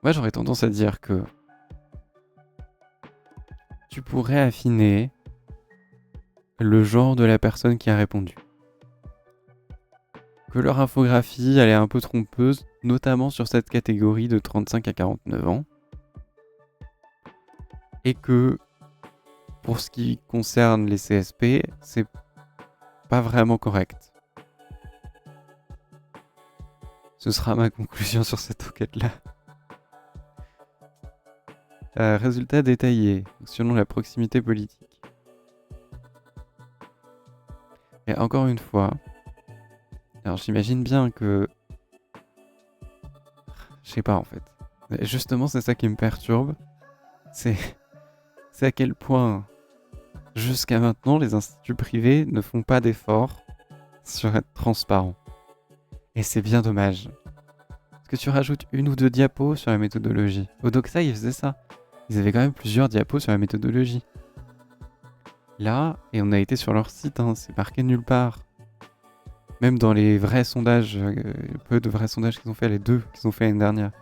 S1: moi j'aurais tendance à dire que tu pourrais affiner le genre de la personne qui a répondu. Que leur infographie, elle est un peu trompeuse, notamment sur cette catégorie de 35 à 49 ans. Et que, pour ce qui concerne les CSP, c'est pas vraiment correct. Ce sera ma conclusion sur cette enquête-là. Résultats détaillés, selon la proximité politique. Et encore une fois, alors j'imagine bien que... Je sais pas en fait. Et justement, c'est ça qui me perturbe. C'est c'est à quel point, jusqu'à maintenant, les instituts privés ne font pas d'efforts sur être transparents. Et c'est bien dommage. Parce que tu rajoutes 1 ou 2 diapos sur la méthodologie. Au Doxa, ils faisaient ça. Ils avaient quand même plusieurs diapos sur la méthodologie. Là, et on a été sur leur site, hein, c'est marqué nulle part. Même dans les vrais sondages, peu de vrais sondages qu'ils ont fait, les 2 qu'ils ont fait l'année dernière.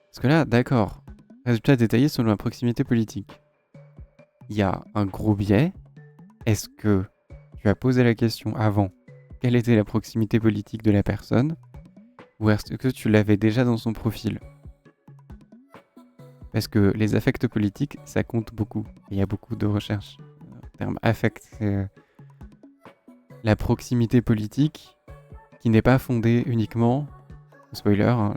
S1: Parce que là, d'accord, résultat détaillé selon la proximité politique. Il y a un gros biais. Est-ce que tu as posé la question avant quelle était la proximité politique de la personne, ou est-ce que tu l'avais déjà dans son profil? Parce que les affects politiques, ça compte beaucoup. Il y a beaucoup de recherches. Le terme affect, c'est la proximité politique qui n'est pas fondée uniquement, spoiler, hein,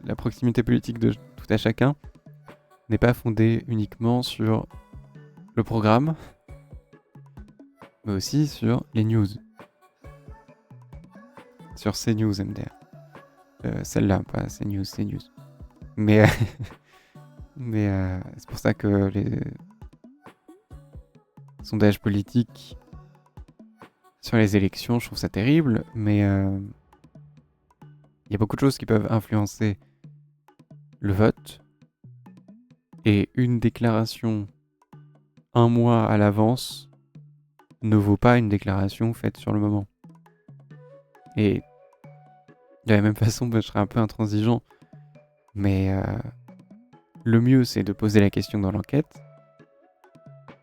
S1: la proximité politique de tout à chacun n'est pas fondée uniquement sur le programme, mais aussi sur les news. Sur CNews, MDR. Celle-là, pas CNews, CNews. Mais, mais c'est pour ça que les sondages politiques sur les élections, je trouve ça terrible, mais il y a beaucoup de choses qui peuvent influencer le vote. Et une déclaration 1 mois à l'avance ne vaut pas une déclaration faite sur le moment. Et de la même façon, je serais un peu intransigeant, mais le mieux, c'est de poser la question dans l'enquête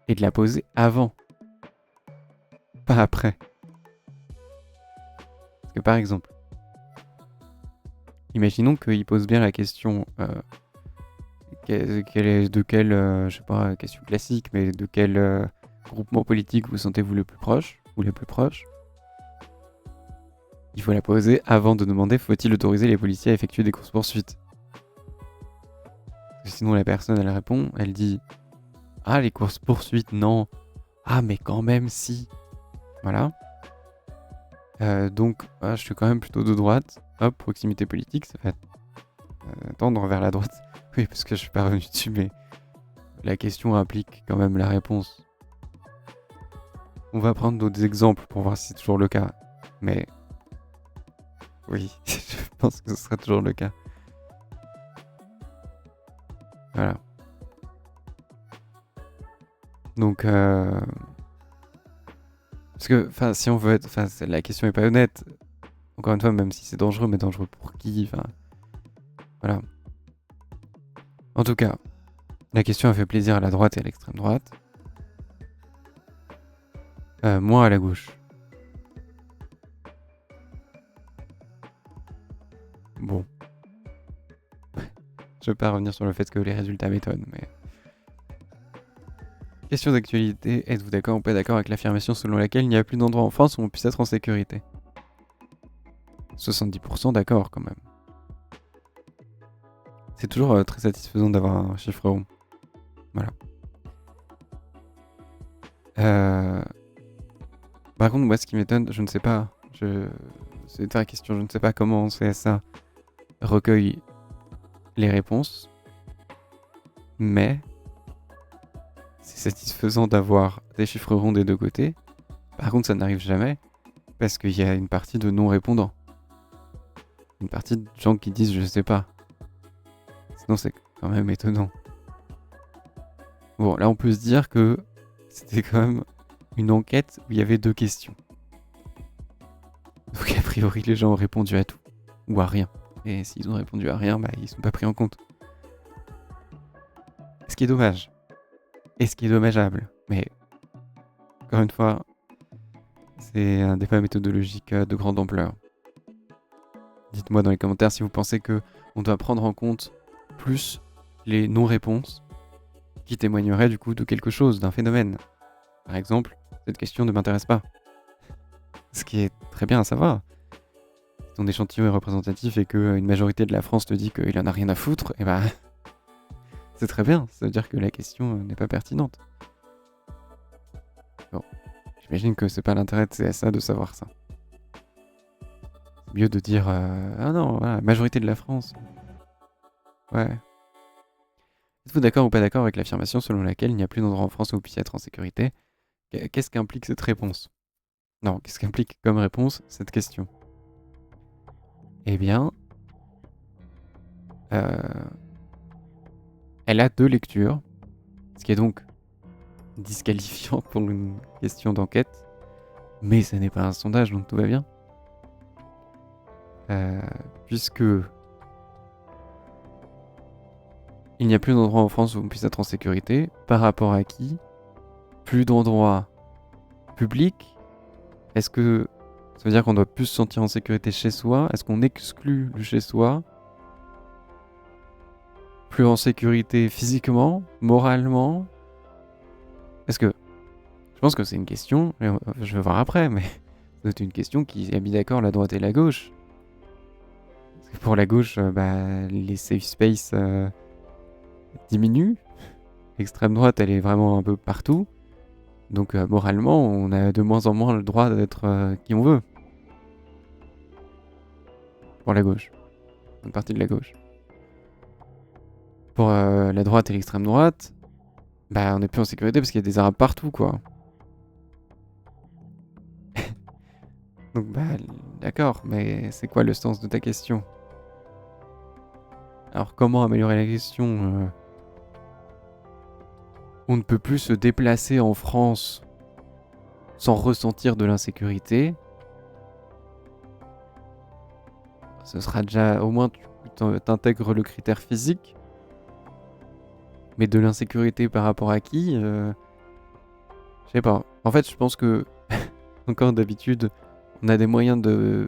S1: et de la poser avant, pas après. Parce que par exemple, imaginons qu'il pose bien la question de quel, je sais pas, question classique, mais de quel groupement politique vous sentez-vous le plus proche ou les plus proches. Il faut la poser avant de demander faut-il autoriser les policiers à effectuer des courses-poursuites. Parce que sinon la personne elle répond, elle dit ah les courses-poursuites non, ah mais quand même si. Voilà. Donc je suis quand même plutôt de droite. Hop, proximité politique, ça va tendre vers la droite. Oui, parce que je suis pas revenu dessus, mais la question implique quand même la réponse. On va prendre d'autres exemples pour voir si c'est toujours le cas. Mais oui, je pense que ce sera toujours le cas. Voilà. Donc, parce que, enfin, si on veut être, enfin, la question est pas honnête. Encore une fois, même si c'est dangereux, mais dangereux pour qui? Enfin, voilà. En tout cas, la question a fait plaisir à la droite et à l'extrême droite. Moins à la gauche. Bon. Je vais pas revenir sur le fait que les résultats m'étonnent, mais... Question d'actualité, êtes-vous d'accord ou pas d'accord avec l'affirmation selon laquelle il n'y a plus d'endroit en France où on puisse être en sécurité? 70% d'accord quand même. C'est toujours très satisfaisant d'avoir un chiffre rond. Voilà. Par contre, moi ce qui m'étonne, je ne sais pas, c'est une vraie question, je ne sais pas comment CSA recueille les réponses, mais c'est satisfaisant d'avoir des chiffres ronds des deux côtés. Par contre, ça n'arrive jamais parce qu'il y a une partie de non-répondants. Une partie de gens qui disent je sais pas. Sinon, c'est quand même étonnant. Bon, là, on peut se dire que c'était quand même une enquête où il y avait 2 questions. Donc, a priori, les gens ont répondu à tout ou à rien. Et s'ils ont répondu à rien, bah, ils sont pas pris en compte. Ce qui est dommage. Et ce qui est dommageable. Mais, encore une fois, c'est un débat méthodologique de grande ampleur. Dites-moi dans les commentaires si vous pensez que on doit prendre en compte plus les non-réponses qui témoigneraient du coup de quelque chose, d'un phénomène. Par exemple, cette question ne m'intéresse pas. Ce qui est très bien à savoir. Si ton échantillon est représentatif et qu'une majorité de la France te dit qu'il en a rien à foutre, et bah c'est très bien, ça veut dire que la question n'est pas pertinente. Bon, j'imagine que c'est pas l'intérêt de CSA de savoir ça. Mieux de dire ah non, voilà, majorité de la France. Ouais. Êtes-vous d'accord ou pas d'accord avec l'affirmation selon laquelle il n'y a plus d'endroit en France où vous puissiez être en sécurité? Qu'est-ce qu'implique cette réponse? Non, qu'est-ce qu'implique comme réponse cette question? Eh bien, euh, elle a deux lectures, ce qui est donc disqualifiant pour une question d'enquête, mais ce n'est pas un sondage, donc tout va bien. Puisque il n'y a plus d'endroits en France où on puisse être en sécurité, par rapport à qui? Plus d'endroits publics? Est-ce que ça veut dire qu'on doit plus se sentir en sécurité chez soi? Est-ce qu'on exclut le chez soi? Plus en sécurité physiquement, moralement? Est-ce que... Je pense que c'est une question, je vais voir après, mais c'est une question qui a mis d'accord la droite et la gauche. Parce que pour la gauche, les safe space diminuent. L'extrême droite, elle est vraiment un peu partout. Donc moralement, on a de moins en moins le droit d'être qui on veut. Pour la gauche. Une partie de la gauche. Pour la droite et l'extrême droite, on n'est plus en sécurité parce qu'il y a des arabes partout, quoi. Donc d'accord, mais c'est quoi le sens de ta question? Alors comment améliorer la question? On ne peut plus se déplacer en France sans ressentir de l'insécurité. Ce sera déjà, au moins tu t'intègres le critère physique. Mais de l'insécurité par rapport à qui? Je sais pas. En fait, je pense que, encore d'habitude, on a des moyens de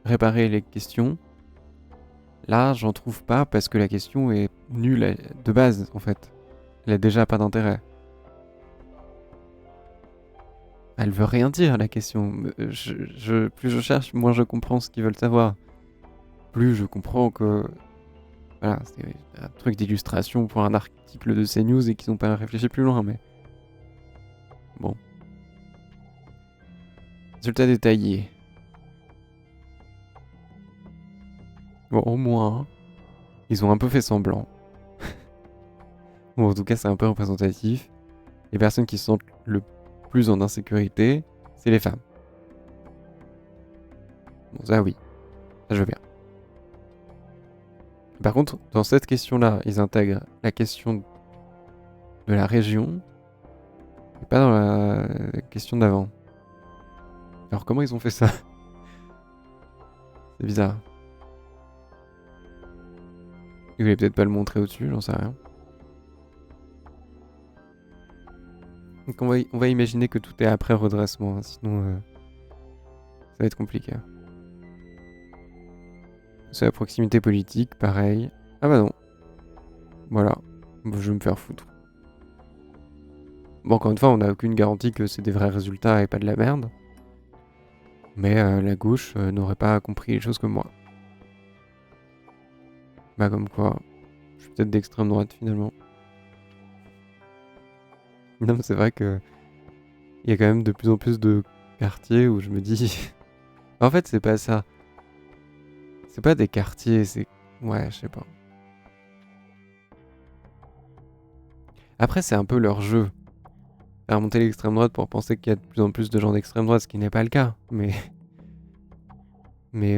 S1: réparer les questions. Là, j'en trouve pas parce que la question est nulle de base, en fait. Elle a déjà pas d'intérêt. Elle veut rien dire, la question. Plus je cherche, moins je comprends ce qu'ils veulent savoir. Plus je comprends que... Voilà, c'est un truc d'illustration pour un article de CNews et qu'ils n'ont pas réfléchi plus loin, mais... Bon. Résultat détaillé. Bon, au moins, ils ont un peu fait semblant. Bon, en tout cas, c'est un peu représentatif. Les personnes qui se sentent le plus en insécurité, c'est les femmes. Bon, ça oui, ça je veux bien. Par contre, dans cette question-là, ils intègrent la question de la région, et pas dans la question d'avant. Alors comment ils ont fait ça? C'est bizarre. Ils voulaient peut-être pas le montrer au-dessus, j'en sais rien. Donc on va imaginer que tout est après redressement, hein, sinon ça va être compliqué. C'est la proximité politique, pareil. Ah bah non. Voilà. Bon, je vais me faire foutre. Bon, encore une fois, on n'a aucune garantie que c'est des vrais résultats et pas de la merde. Mais la gauche n'aurait pas compris les choses comme moi. Bah comme quoi, je suis peut-être d'extrême droite finalement. Non mais c'est vrai que il y a quand même de plus en plus de quartiers où je me dis... En fait c'est pas ça. C'est pas des quartiers, c'est... Ouais, je sais pas. Après c'est un peu leur jeu. Faire monter l'extrême droite pour penser qu'il y a de plus en plus de gens d'extrême droite, ce qui n'est pas le cas. Mais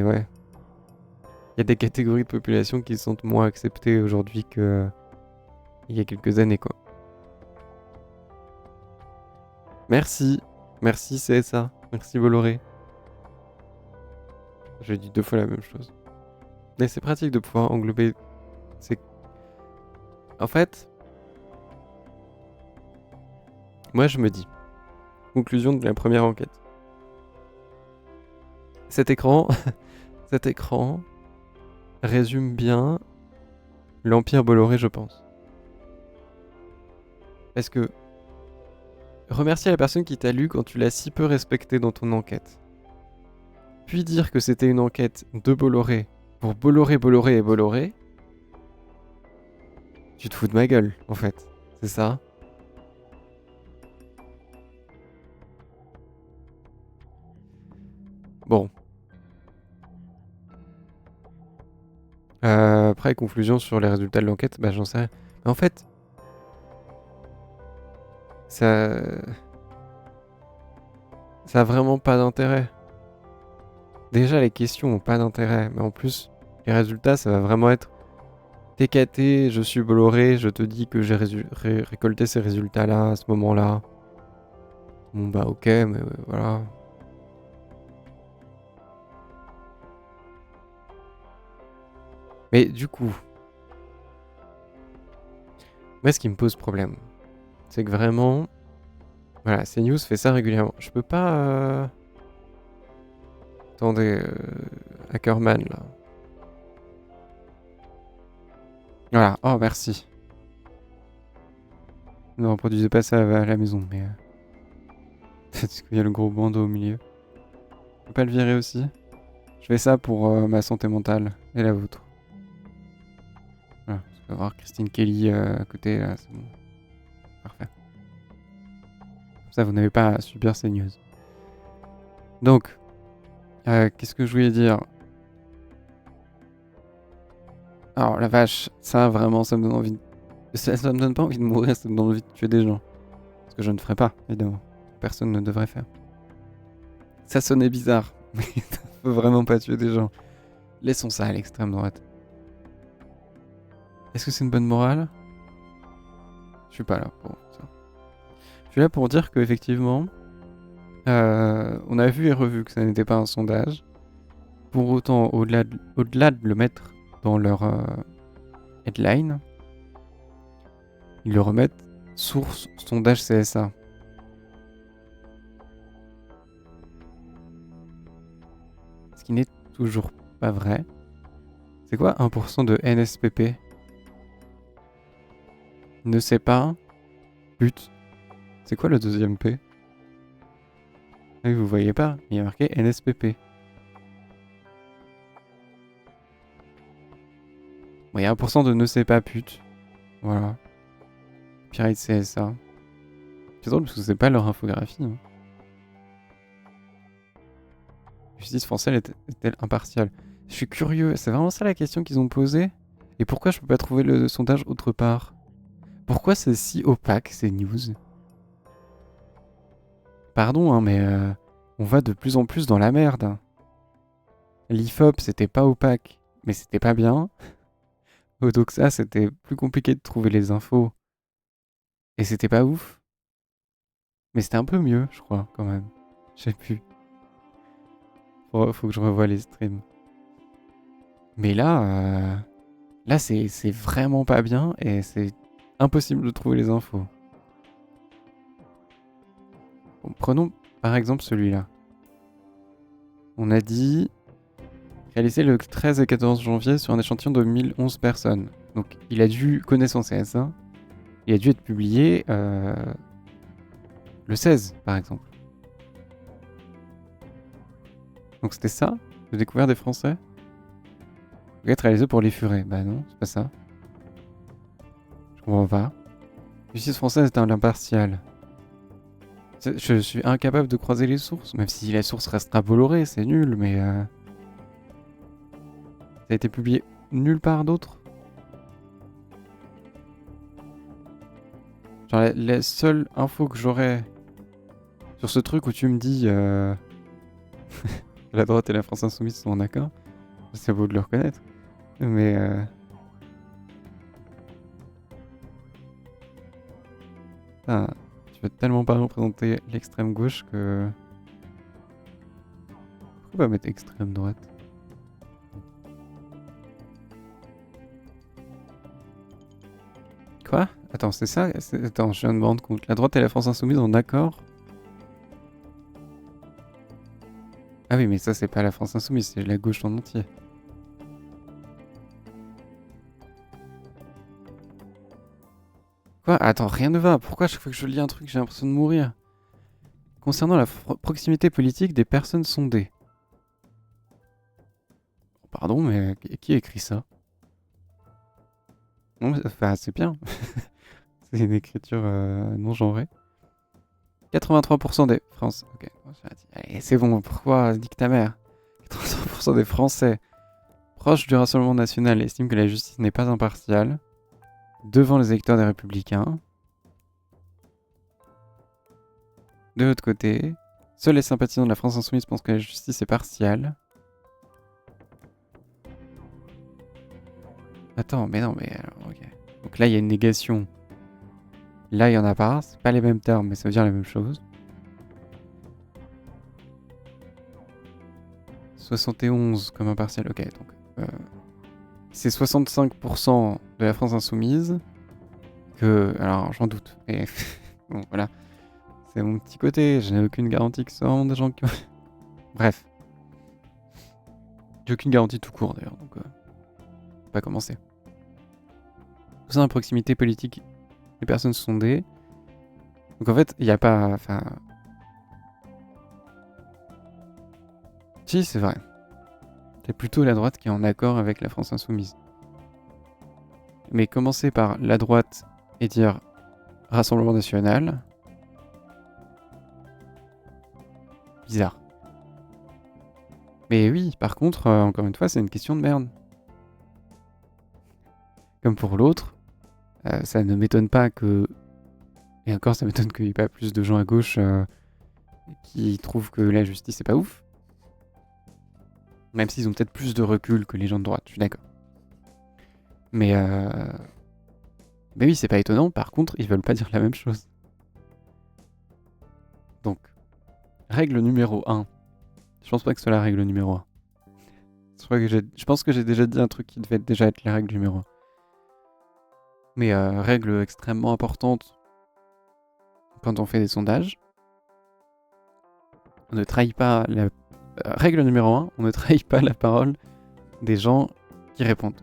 S1: ouais. Il y a des catégories de population qui se sentent moins acceptées aujourd'hui que il y a quelques années, quoi. Merci. Merci CSA. Merci Bolloré. J'ai dit 2 fois la même chose. Mais c'est pratique de pouvoir englober... En fait, moi je me dis, conclusion de la première enquête. Cet écran, cet écran résume bien l'Empire Bolloré, je pense. Parce que remercier la personne qui t'a lu quand tu l'as si peu respecté dans ton enquête. Puis dire que c'était une enquête de Bolloré pour Bolloré, Bolloré et Bolloré. Tu te fous de ma gueule, en fait. C'est ça. Bon. Après, conclusion sur les résultats de l'enquête, bah j'en sais rien. Mais en fait, ça... ça a vraiment pas d'intérêt. Déjà, les questions ont pas d'intérêt, mais en plus, les résultats, ça va vraiment être TKT, je suis Bolloré, je te dis que j'ai récolté ces résultats-là à ce moment-là. Bon bah ok, mais voilà. Mais du coup, moi ce qui me pose problème, c'est que vraiment, voilà, CNews fait ça régulièrement. Je peux pas... Attendez, Ackerman là. Voilà, oh merci. Ne reproduisez pas ça à la maison, mais... Parce qu'il y a le gros bandeau au milieu. Je peux pas le virer aussi? Je fais ça pour ma santé mentale et la vôtre. Voilà, parce que voir Christine Kelly à côté, là, c'est bon. Parfait. Comme ça, vous n'avez pas à subir ces news. Donc, qu'est-ce que je voulais dire? Alors, la vache, ça, vraiment, ça me donne envie... Ça me donne pas envie de mourir, ça me donne envie de tuer des gens. Ce que je ne ferai pas, évidemment. Personne ne devrait faire. Ça sonnait bizarre, mais on peut vraiment pas tuer des gens. Laissons ça à l'extrême droite. Est-ce que c'est une bonne morale? Je suis pas là pour ça. Je suis là pour dire qu'effectivement, on a vu et revu que ça n'était pas un sondage. Pour autant, au-delà de le mettre dans leur headline, ils le remettent source sondage CSA. Ce qui n'est toujours pas vrai. C'est quoi 1% de NSPP? Ne sait pas. But. C'est quoi le deuxième P? Ah oui, vous voyez pas, il y a marqué NSPP. Bon, il y a 1% de ne sait pas pute. Voilà. Pirate CSA. C'est drôle parce que c'est pas leur infographie. Hein. Justice française est-elle impartiale? Je suis curieux, c'est vraiment ça la question qu'ils ont posée? Et pourquoi je peux pas trouver le sondage autre part? Pourquoi c'est si opaque ces news? Pardon, hein, mais on va de plus en plus dans la merde. L'IFOP, c'était pas opaque, mais c'était pas bien. Odoxa, c'était plus compliqué de trouver les infos. Et c'était pas ouf. Mais c'était un peu mieux, je crois, quand même. Je sais plus. Faut que je revoie les streams. Mais là c'est vraiment pas bien et c'est impossible de trouver les infos. Bon, prenons par exemple celui-là. On a dit réalisé le 13 et 14 janvier sur un échantillon de 1011 personnes. Donc il a dû, connaissance CSA, il a dû être publié le 16 par exemple. Donc c'était ça, le découvert des Français. Être réalisé pour les furets. Bah non, c'est pas ça. Je comprends pas. Justice française est un impartial. Je suis incapable de croiser les sources, même si la source restera Bolloré, c'est nul, mais... Ça a été publié nulle part d'autre. Genre la seule info que j'aurais sur ce truc où tu me dis... la droite et la France Insoumise sont en accord, c'est beau de le reconnaître, mais... Ah, tu veux tellement pas représenter l'extrême gauche que... Pourquoi pas mettre extrême droite? Quoi? Attends, c'est ça? Attends, je viens de me rendre compte. La droite et la France Insoumise en accord? Ah oui, mais ça, c'est pas la France Insoumise, c'est la gauche en entier. Quoi? Attends, rien ne va. Pourquoi chaque fois que je lis un truc, j'ai l'impression de mourir? Concernant la proximité politique des personnes sondées. Pardon, mais qui a écrit ça? Non, enfin, c'est bien. C'est une écriture non genrée. 83% des Français... Ok, allez, c'est bon, pourquoi? Nique ta mère. 83% des Français proches du Rassemblement national estiment que la justice n'est pas impartiale devant les électeurs des Républicains. De l'autre côté, seuls les sympathisants de la France insoumise pensent que la justice est partiale. Attends, mais non, mais alors, ok. Donc là, il y a une négation. Là, il y en a pas. C'est pas les mêmes termes, mais ça veut dire la même chose. 71 comme impartial, ok. Donc, c'est 65% de la France insoumise que... Alors, j'en doute. Mais bon, voilà. C'est mon petit côté. Je n'ai aucune garantie que ce soit vraiment des gens qui... Bref. J'ai aucune garantie tout court, d'ailleurs. Donc, on va pas commencer. Tout ça, en proximité politique, les personnes sondées. Donc, en fait, il n'y a pas... Enfin... Si, c'est vrai. C'est plutôt la droite qui est en accord avec la France insoumise. Mais commencer par la droite et dire Rassemblement national, bizarre. Mais oui, par contre, encore une fois, c'est une question de merde. Comme pour l'autre, ça ne m'étonne pas que... Et encore, ça m'étonne qu'il n'y ait pas plus de gens à gauche qui trouvent que la justice c'est pas ouf. Même s'ils ont peut-être plus de recul que les gens de droite, je suis d'accord. Mais oui, c'est pas étonnant. Par contre, ils veulent pas dire la même chose. Donc, règle numéro 1. Je pense pas que ce soit la règle numéro 1. Je pense que j'ai déjà dit un truc qui devait déjà être la règle numéro 1. Mais règle extrêmement importante quand on fait des sondages. On ne trahit pas la... Règle numéro 1, on ne trahit pas la parole des gens qui répondent.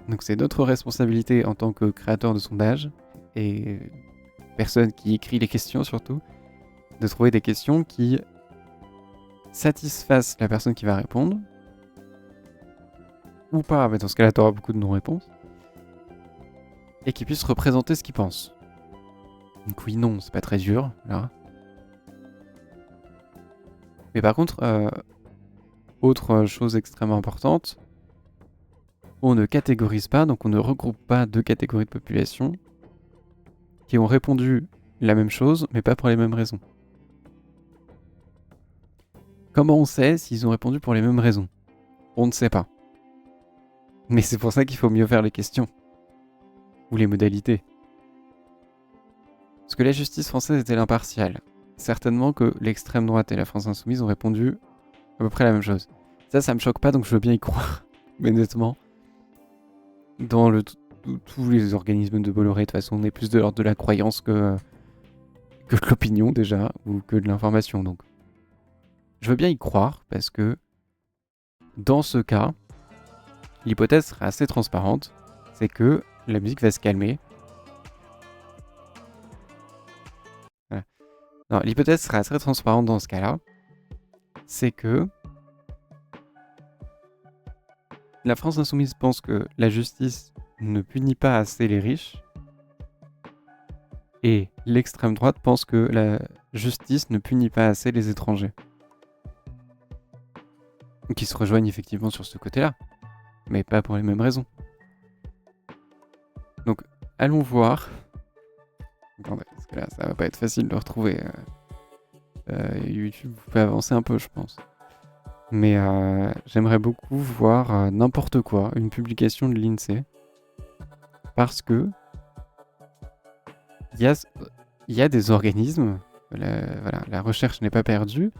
S1: Donc c'est notre responsabilité en tant que créateur de sondage et personne qui écrit les questions surtout, de trouver des questions qui satisfassent la personne qui va répondre, ou pas, mais dans ce cas-là tu auras beaucoup de non-réponses, et qui puissent représenter ce qu'ils pensent. Donc oui, non, c'est pas très dur, là. Mais par contre, autre chose extrêmement importante, on ne catégorise pas, donc on ne regroupe pas deux catégories de population qui ont répondu la même chose, mais pas pour les mêmes raisons. Comment on sait s'ils ont répondu pour les mêmes raisons? On ne sait pas. Mais c'est pour ça qu'il faut mieux faire les questions. Ou les modalités. Parce que la justice française était l'impartiale. Certainement que l'extrême droite et la France insoumise ont répondu à peu près la même chose. Ça me choque pas, donc je veux bien y croire. Mais honnêtement, dans tous les organismes de Bolloré, de toute façon, on est plus de l'ordre de la croyance que de l'opinion déjà, ou que de l'information. Donc, je veux bien y croire, parce que dans ce cas, l'hypothèse serait assez transparente, c'est que la musique va se calmer. Voilà. Non, l'hypothèse serait assez transparente dans ce cas-là, c'est que la France insoumise pense que la justice ne punit pas assez les riches, et l'extrême droite pense que la justice ne punit pas assez les étrangers. Qui se rejoignent effectivement sur ce côté-là, mais pas pour les mêmes raisons. Donc, allons voir. Attendez, parce que là, ça va pas être facile de retrouver. YouTube, vous pouvez avancer un peu, je pense. Mais j'aimerais beaucoup voir n'importe quoi, une publication de l'INSEE, parce que il y a des organismes, voilà, la recherche n'est pas perdue,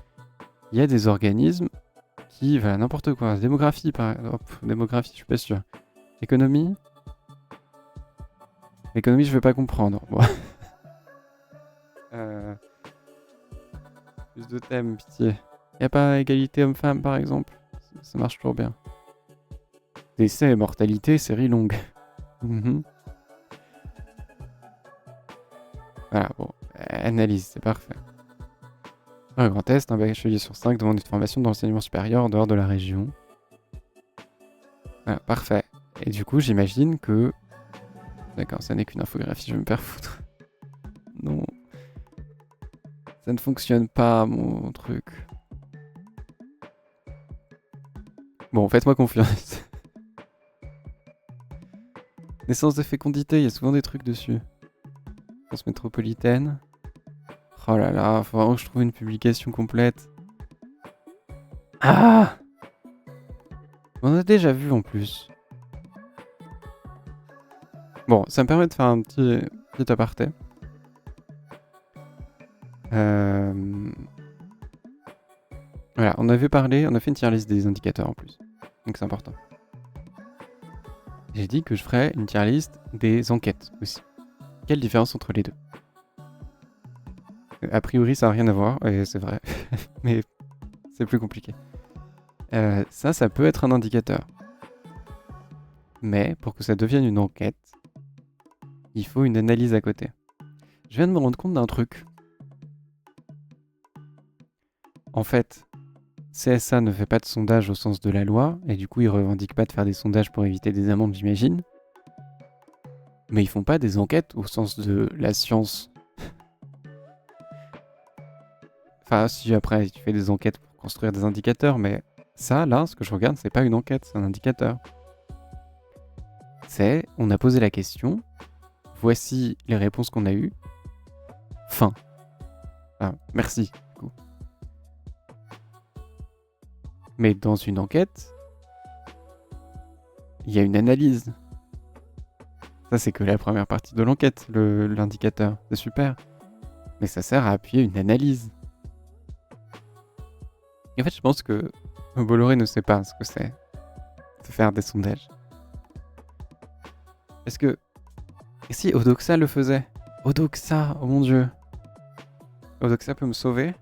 S1: il y a des organismes qui, voilà, n'importe quoi, démographie, démographie, je suis pas sûr. Économie, je vais pas comprendre. Bon. Plus de thèmes, pitié. Y a pas égalité homme-femme, par exemple? Ça marche toujours bien. Décès, mortalité, série longue. Voilà, bon. Analyse, c'est parfait. Un grand test, un bachelier sur 5 demande une formation dans l'enseignement supérieur en dehors de la région. Voilà, parfait. Et du coup, j'imagine que... D'accord, ça n'est qu'une infographie, je vais me faire foutre. Non. Ça ne fonctionne pas, mon truc. Bon, faites-moi confiance. Naissance de fécondité, il y a souvent des trucs dessus. France métropolitaine. Oh là là, faut vraiment que je trouve une publication complète. Ah! On a déjà vu en plus. Bon, ça me permet de faire un petit aparté. Voilà, on avait parlé, on a fait une tier list des indicateurs en plus. Donc c'est important. J'ai dit que je ferais une tier list des enquêtes aussi. Quelle différence entre les deux? A priori, ça n'a rien à voir, et c'est vrai. Mais c'est plus compliqué. Ça peut être un indicateur. Mais pour que ça devienne une enquête, il faut une analyse à côté. Je viens de me rendre compte d'un truc. En fait, CSA ne fait pas de sondage au sens de la loi, et du coup, ils revendiquent pas de faire des sondages pour éviter des amendes, j'imagine. Mais ils font pas des enquêtes au sens de la science. Enfin, si après, tu fais des enquêtes pour construire des indicateurs, mais ça, là, ce que je regarde, c'est pas une enquête, c'est un indicateur. On a posé la question, voici les réponses qu'on a eues. Fin. Ah, merci. Du coup. Mais dans une enquête, il y a une analyse. Ça, c'est que la première partie de l'enquête, l'indicateur. C'est super. Mais ça sert à appuyer une analyse. Et en fait, je pense que Bolloré ne sait pas ce que c'est de faire des sondages. Est-ce que... Et si Odoxa le faisait? Odoxa, oh mon dieu. Odoxa peut me sauver?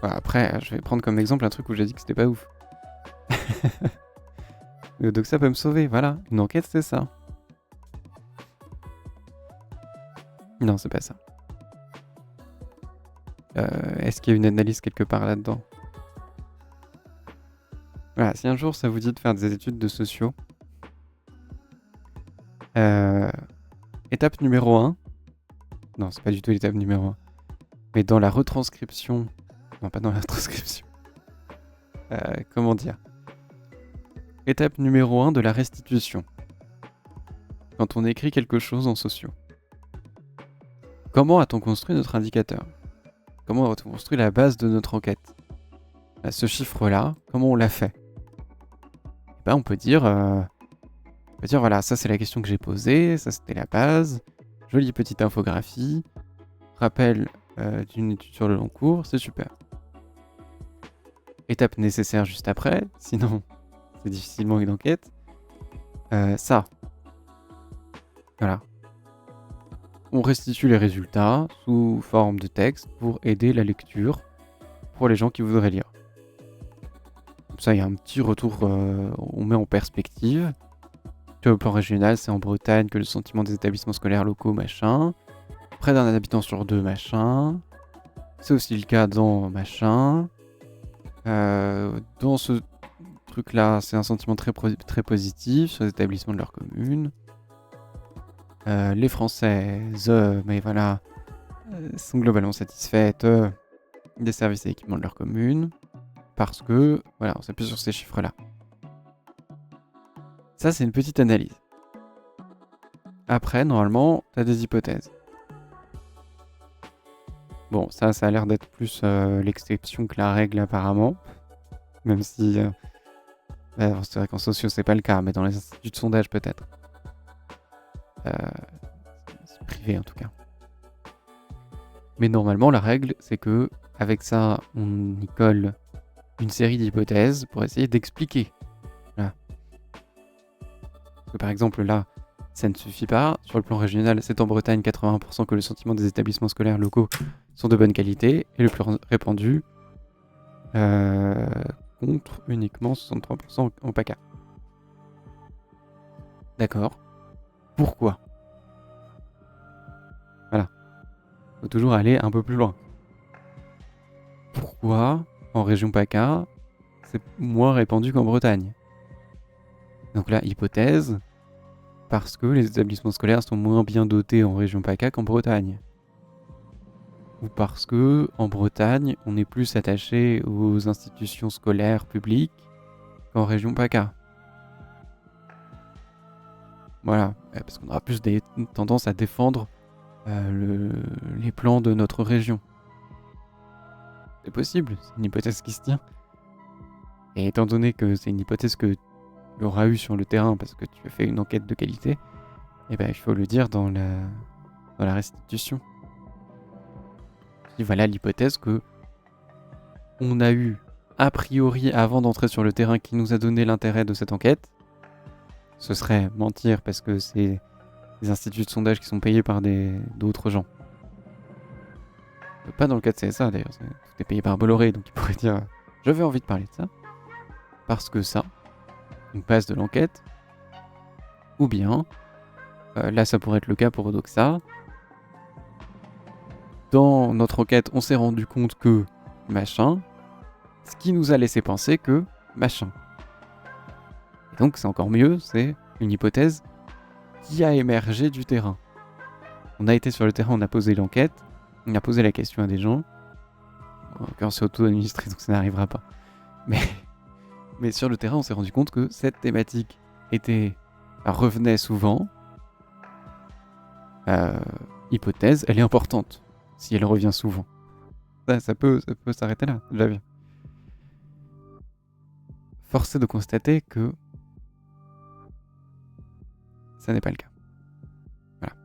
S1: Après, je vais prendre comme exemple un truc où j'ai dit que c'était pas ouf. Mais Odoxa peut me sauver, voilà. Une enquête, c'est ça. Non, c'est pas ça. Est-ce qu'il y a une analyse quelque part là-dedans? Voilà, si un jour ça vous dit de faire des études de sociaux, étape numéro 1, non, c'est pas du tout l'étape numéro 1, mais dans la retranscription, non, pas dans la retranscription, comment dire? Étape numéro 1 de la restitution. Quand on écrit quelque chose en sociaux. Comment a-t-on construit notre indicateur? Comment a-t-on construit la base de notre enquête? Ce chiffre-là, comment on l'a fait? On peut dire, voilà, ça c'est la question que j'ai posée, ça c'était la base, jolie petite infographie, rappel d'une étude sur le long cours, c'est super. Étape nécessaire juste après, sinon c'est difficilement une enquête. Ça. Voilà. On restitue les résultats sous forme de texte pour aider la lecture pour les gens qui voudraient lire. Comme ça, il y a un petit retour, on met en perspective. Sur le plan régional, c'est en Bretagne que le sentiment des établissements scolaires locaux, machin. Près d'un habitant sur deux, machin. C'est aussi le cas dans machin. Dans ce truc-là, c'est un sentiment très positif sur les établissements de leur commune. Les Françaises, mais voilà, sont globalement satisfaites des services et équipements de leur commune. Parce que, voilà, on s'appuie sur ces chiffres-là. Ça, c'est une petite analyse. Après, normalement, tu as des hypothèses. Bon, ça a l'air d'être plus l'exception que la règle, apparemment. Même si... c'est vrai qu'en sociaux, c'est pas le cas, mais dans les instituts de sondage, peut-être. C'est privé, en tout cas. Mais normalement, la règle, c'est que avec ça, on y colle une série d'hypothèses pour essayer d'expliquer. Voilà. Parce que par exemple, là, ça ne suffit pas. Sur le plan régional, c'est en Bretagne 80% que le sentiment des établissements scolaires locaux sont de bonne qualité. Et le plus répandu, contre uniquement 63% en PACA. D'accord. Pourquoi? Voilà. Faut toujours aller un peu plus loin. Pourquoi, en région PACA, c'est moins répandu qu'en Bretagne? Donc là, hypothèse, parce que les établissements scolaires sont moins bien dotés en région PACA qu'en Bretagne. Ou parce que, en Bretagne, on est plus attaché aux institutions scolaires publiques qu'en région PACA. Voilà, parce qu'on aura plus tendance à défendre les plans de notre région. C'est possible, c'est une hypothèse qui se tient. Et étant donné que c'est une hypothèse que tu auras eue sur le terrain parce que tu as fait une enquête de qualité, eh ben, il faut le dire dans la restitution. Et voilà l'hypothèse que on a eu a priori avant d'entrer sur le terrain qui nous a donné l'intérêt de cette enquête. Ce serait mentir parce que c'est des instituts de sondage qui sont payés par d'autres gens. Pas dans le cas de CSA d'ailleurs, tout est payé par Bolloré, donc il pourrait dire j'avais envie de parler de ça, parce que ça, une base de l'enquête, ou bien, là ça pourrait être le cas pour Odoxa, dans notre enquête on s'est rendu compte que machin, ce qui nous a laissé penser que machin. Et donc c'est encore mieux, c'est une hypothèse qui a émergé du terrain. On a été sur le terrain, on a posé l'enquête, on a posé la question à des gens. En l'occurrence, c'est auto-administré, donc ça n'arrivera pas. Mais sur le terrain, on s'est rendu compte que cette thématique revenait souvent. Hypothèse, elle est importante si elle revient souvent. Ça peut s'arrêter là, déjà bien. Force est de constater que ça n'est pas le cas. Voilà.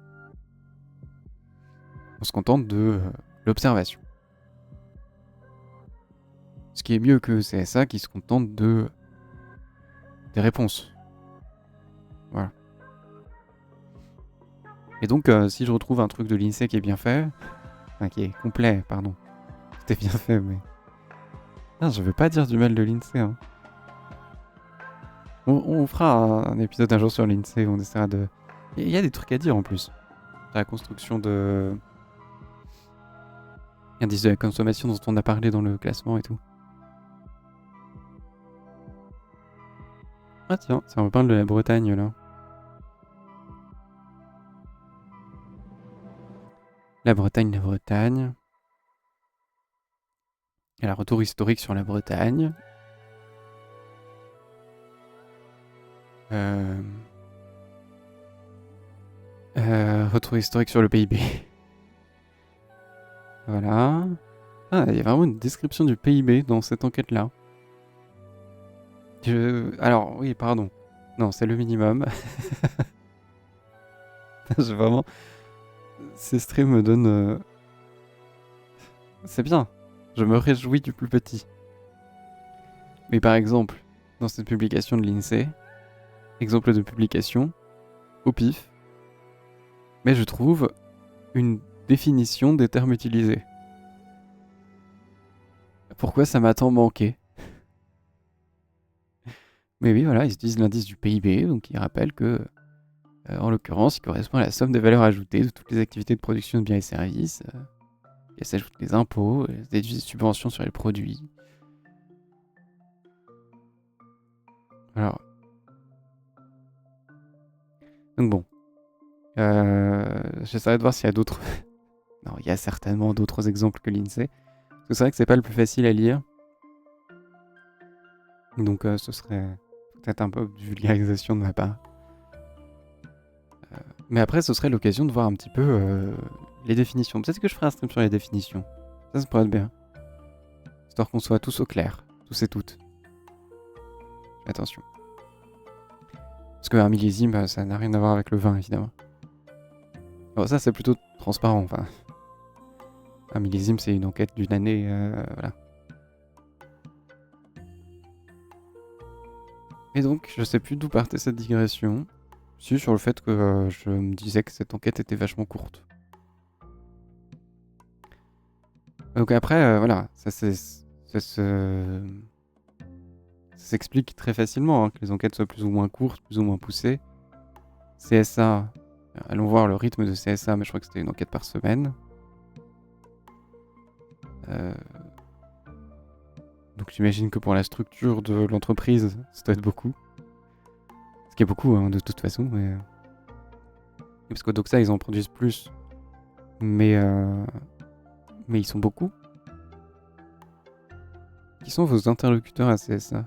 S1: On se contente de l'observation. Ce qui est mieux que CSA qui se contente des réponses. Voilà. Et donc, si je retrouve un truc de l'INSEE qui est bien fait, enfin qui est complet, pardon. C'était bien fait, mais... Non, je veux pas dire du mal de l'INSEE, hein. On fera un épisode un jour sur l'INSEE, on essaiera de... Il y a des trucs à dire en plus. La construction de... Indice de la consommation dont on a parlé dans le classement et tout. Ah tiens, ça me parle de la Bretagne là. La Bretagne. Et un retour historique sur la Bretagne. Retour historique sur le PIB. Voilà. Ah, il y a vraiment une description du PIB dans cette enquête-là. Alors, oui, pardon. Non, c'est le minimum. Vraiment... Ces streams me donnent... C'est bien. Je me réjouis du plus petit. Mais par exemple, dans cette publication de l'INSEE, exemple de publication, au pif, mais je trouve une définition des termes utilisés. Pourquoi ça m'a tant manqué ? Mais oui, voilà, ils utilisent l'indice du PIB, donc ils rappellent que, en l'occurrence, il correspond à la somme des valeurs ajoutées de toutes les activités de production de biens et services. Et s'ajoutent les impôts, les subventions sur les produits. Alors. Donc bon. J'essaierai de voir s'il y a d'autres... Non, il y a certainement d'autres exemples que l'INSEE. Parce que c'est vrai que c'est pas le plus facile à lire. Donc ce serait peut-être un peu de vulgarisation de ma part. Mais après, ce serait l'occasion de voir un petit peu les définitions. Peut-être que je ferai un stream sur les définitions. Ça pourrait être bien. Histoire qu'on soit tous au clair. Tous et toutes. Attention. Parce qu'un millésime, ça n'a rien à voir avec le vin, évidemment. Bon, ça, c'est plutôt transparent, enfin. Un millésime, c'est une enquête d'une année, voilà. Et donc, je sais plus d'où partait cette digression. Si, sur le fait que je me disais que cette enquête était vachement courte. Donc après, voilà, ça s'explique très facilement, hein, que les enquêtes soient plus ou moins courtes, plus ou moins poussées. CSA, allons voir le rythme de CSA, mais je crois que c'était une enquête par semaine. Donc j'imagine que pour la structure de l'entreprise, ça doit être beaucoup. Ce qui est beaucoup, hein, de toute façon. Mais... Parce qu'au Doxa, ils en produisent plus. Mais ils sont beaucoup. Qui sont vos interlocuteurs à CSA ?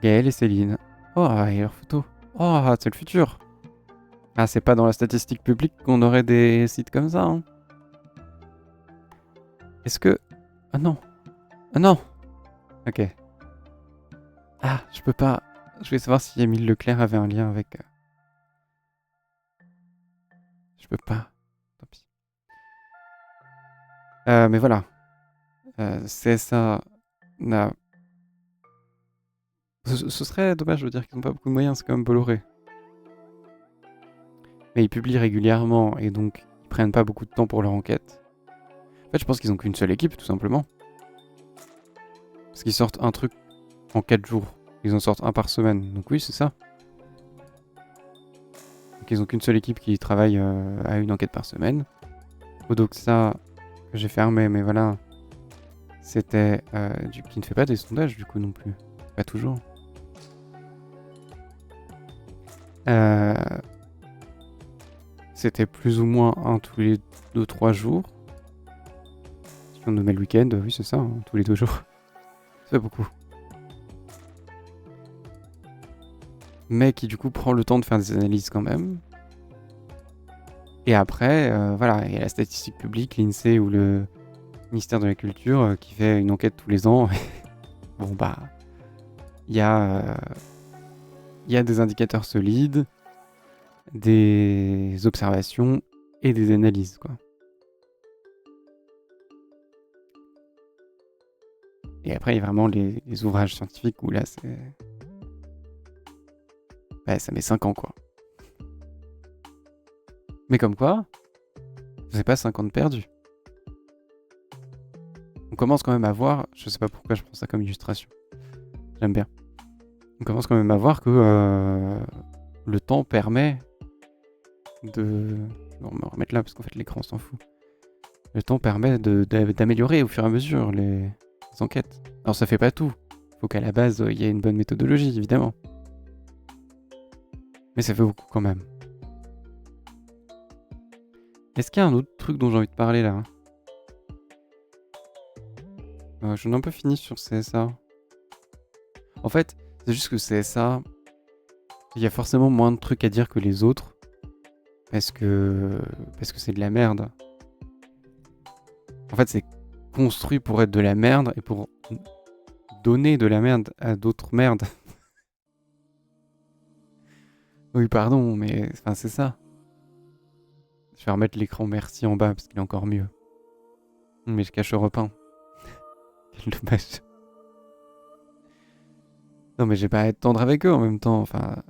S1: Gaël et Céline. Oh, et leurs photos. Oh, c'est le futur. Ah, c'est pas dans la statistique publique qu'on aurait des sites comme ça, hein. Est-ce que... Ah non. Ah non. Ok. Ah, je peux pas... Je voulais savoir si Émile Leclerc avait un lien avec... Je peux pas. Tant pis. Mais voilà. CSA n'a... Ce serait dommage de dire qu'ils n'ont pas beaucoup de moyens, c'est quand même Bolloré. Mais ils publient régulièrement et donc ils prennent pas beaucoup de temps pour leur enquête. En fait, je pense qu'ils ont qu'une seule équipe, tout simplement. Parce qu'ils sortent un truc en 4 jours. Ils en sortent un par semaine. Donc oui, c'est ça. Donc ils ont qu'une seule équipe qui travaille à une enquête par semaine. Odoxa, que j'ai fermé, mais voilà. C'était... qui ne fait pas des sondages, du coup, non plus. Pas toujours. C'était plus ou moins un tous les 2-3 jours. Si on nous met le week-end, oui, c'est ça, hein, tous les 2 jours. Ça fait beaucoup. Mais qui, du coup, prend le temps de faire des analyses quand même. Et après, voilà, il y a la statistique publique, l'INSEE ou le ministère de la Culture qui fait une enquête tous les ans. Bon, bah, il y a des indicateurs solides, des observations et des analyses, quoi. Et après, il y a vraiment les ouvrages scientifiques où là, c'est... Ouais, ça met 5 ans, quoi. Mais comme quoi, c'est pas 5 ans de perdu. On commence quand même à voir, je sais pas pourquoi je prends ça comme illustration. J'aime bien. On commence quand même à voir que le temps permet de... On va me remettre là parce qu'en fait l'écran s'en fout. Le temps permet d'améliorer au fur et à mesure les enquêtes. Alors ça fait pas tout. Faut qu'à la base il y ait une bonne méthodologie, évidemment. Mais ça fait beaucoup quand même. Est-ce qu'il y a un autre truc dont j'ai envie de parler là? J'en ai un peu fini sur CSA. En fait, c'est juste que CSA, il y a forcément moins de trucs à dire que les autres. Parce que c'est de la merde. En fait, c'est construit pour être de la merde et pour donner de la merde à d'autres merdes. Oui, pardon, mais enfin, c'est ça. Je vais remettre l'écran merci en bas parce qu'il est encore mieux. Mais je cache le repeint. Quel dommage. Non, mais j'ai pas à être tendre avec eux en même temps. Enfin,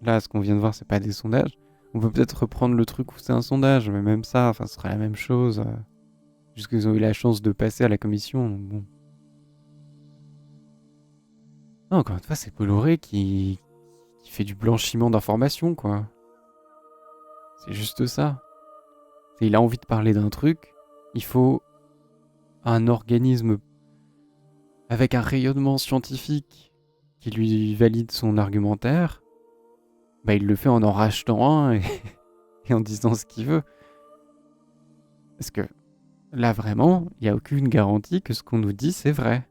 S1: là, ce qu'on vient de voir, c'est pas des sondages. On peut peut-être reprendre le truc où c'est un sondage, mais même ça, enfin, ce sera la même chose. Juste qu'ils ont eu la chance de passer à la commission, donc bon. Non, encore une fois, c'est Bolloré qui fait du blanchiment d'informations, quoi. C'est juste ça. Il a envie de parler d'un truc, il faut un organisme avec un rayonnement scientifique qui lui valide son argumentaire. Bah, il le fait en rachetant un et en disant ce qu'il veut. Parce que là, vraiment, il n'y a aucune garantie que ce qu'on nous dit, c'est vrai.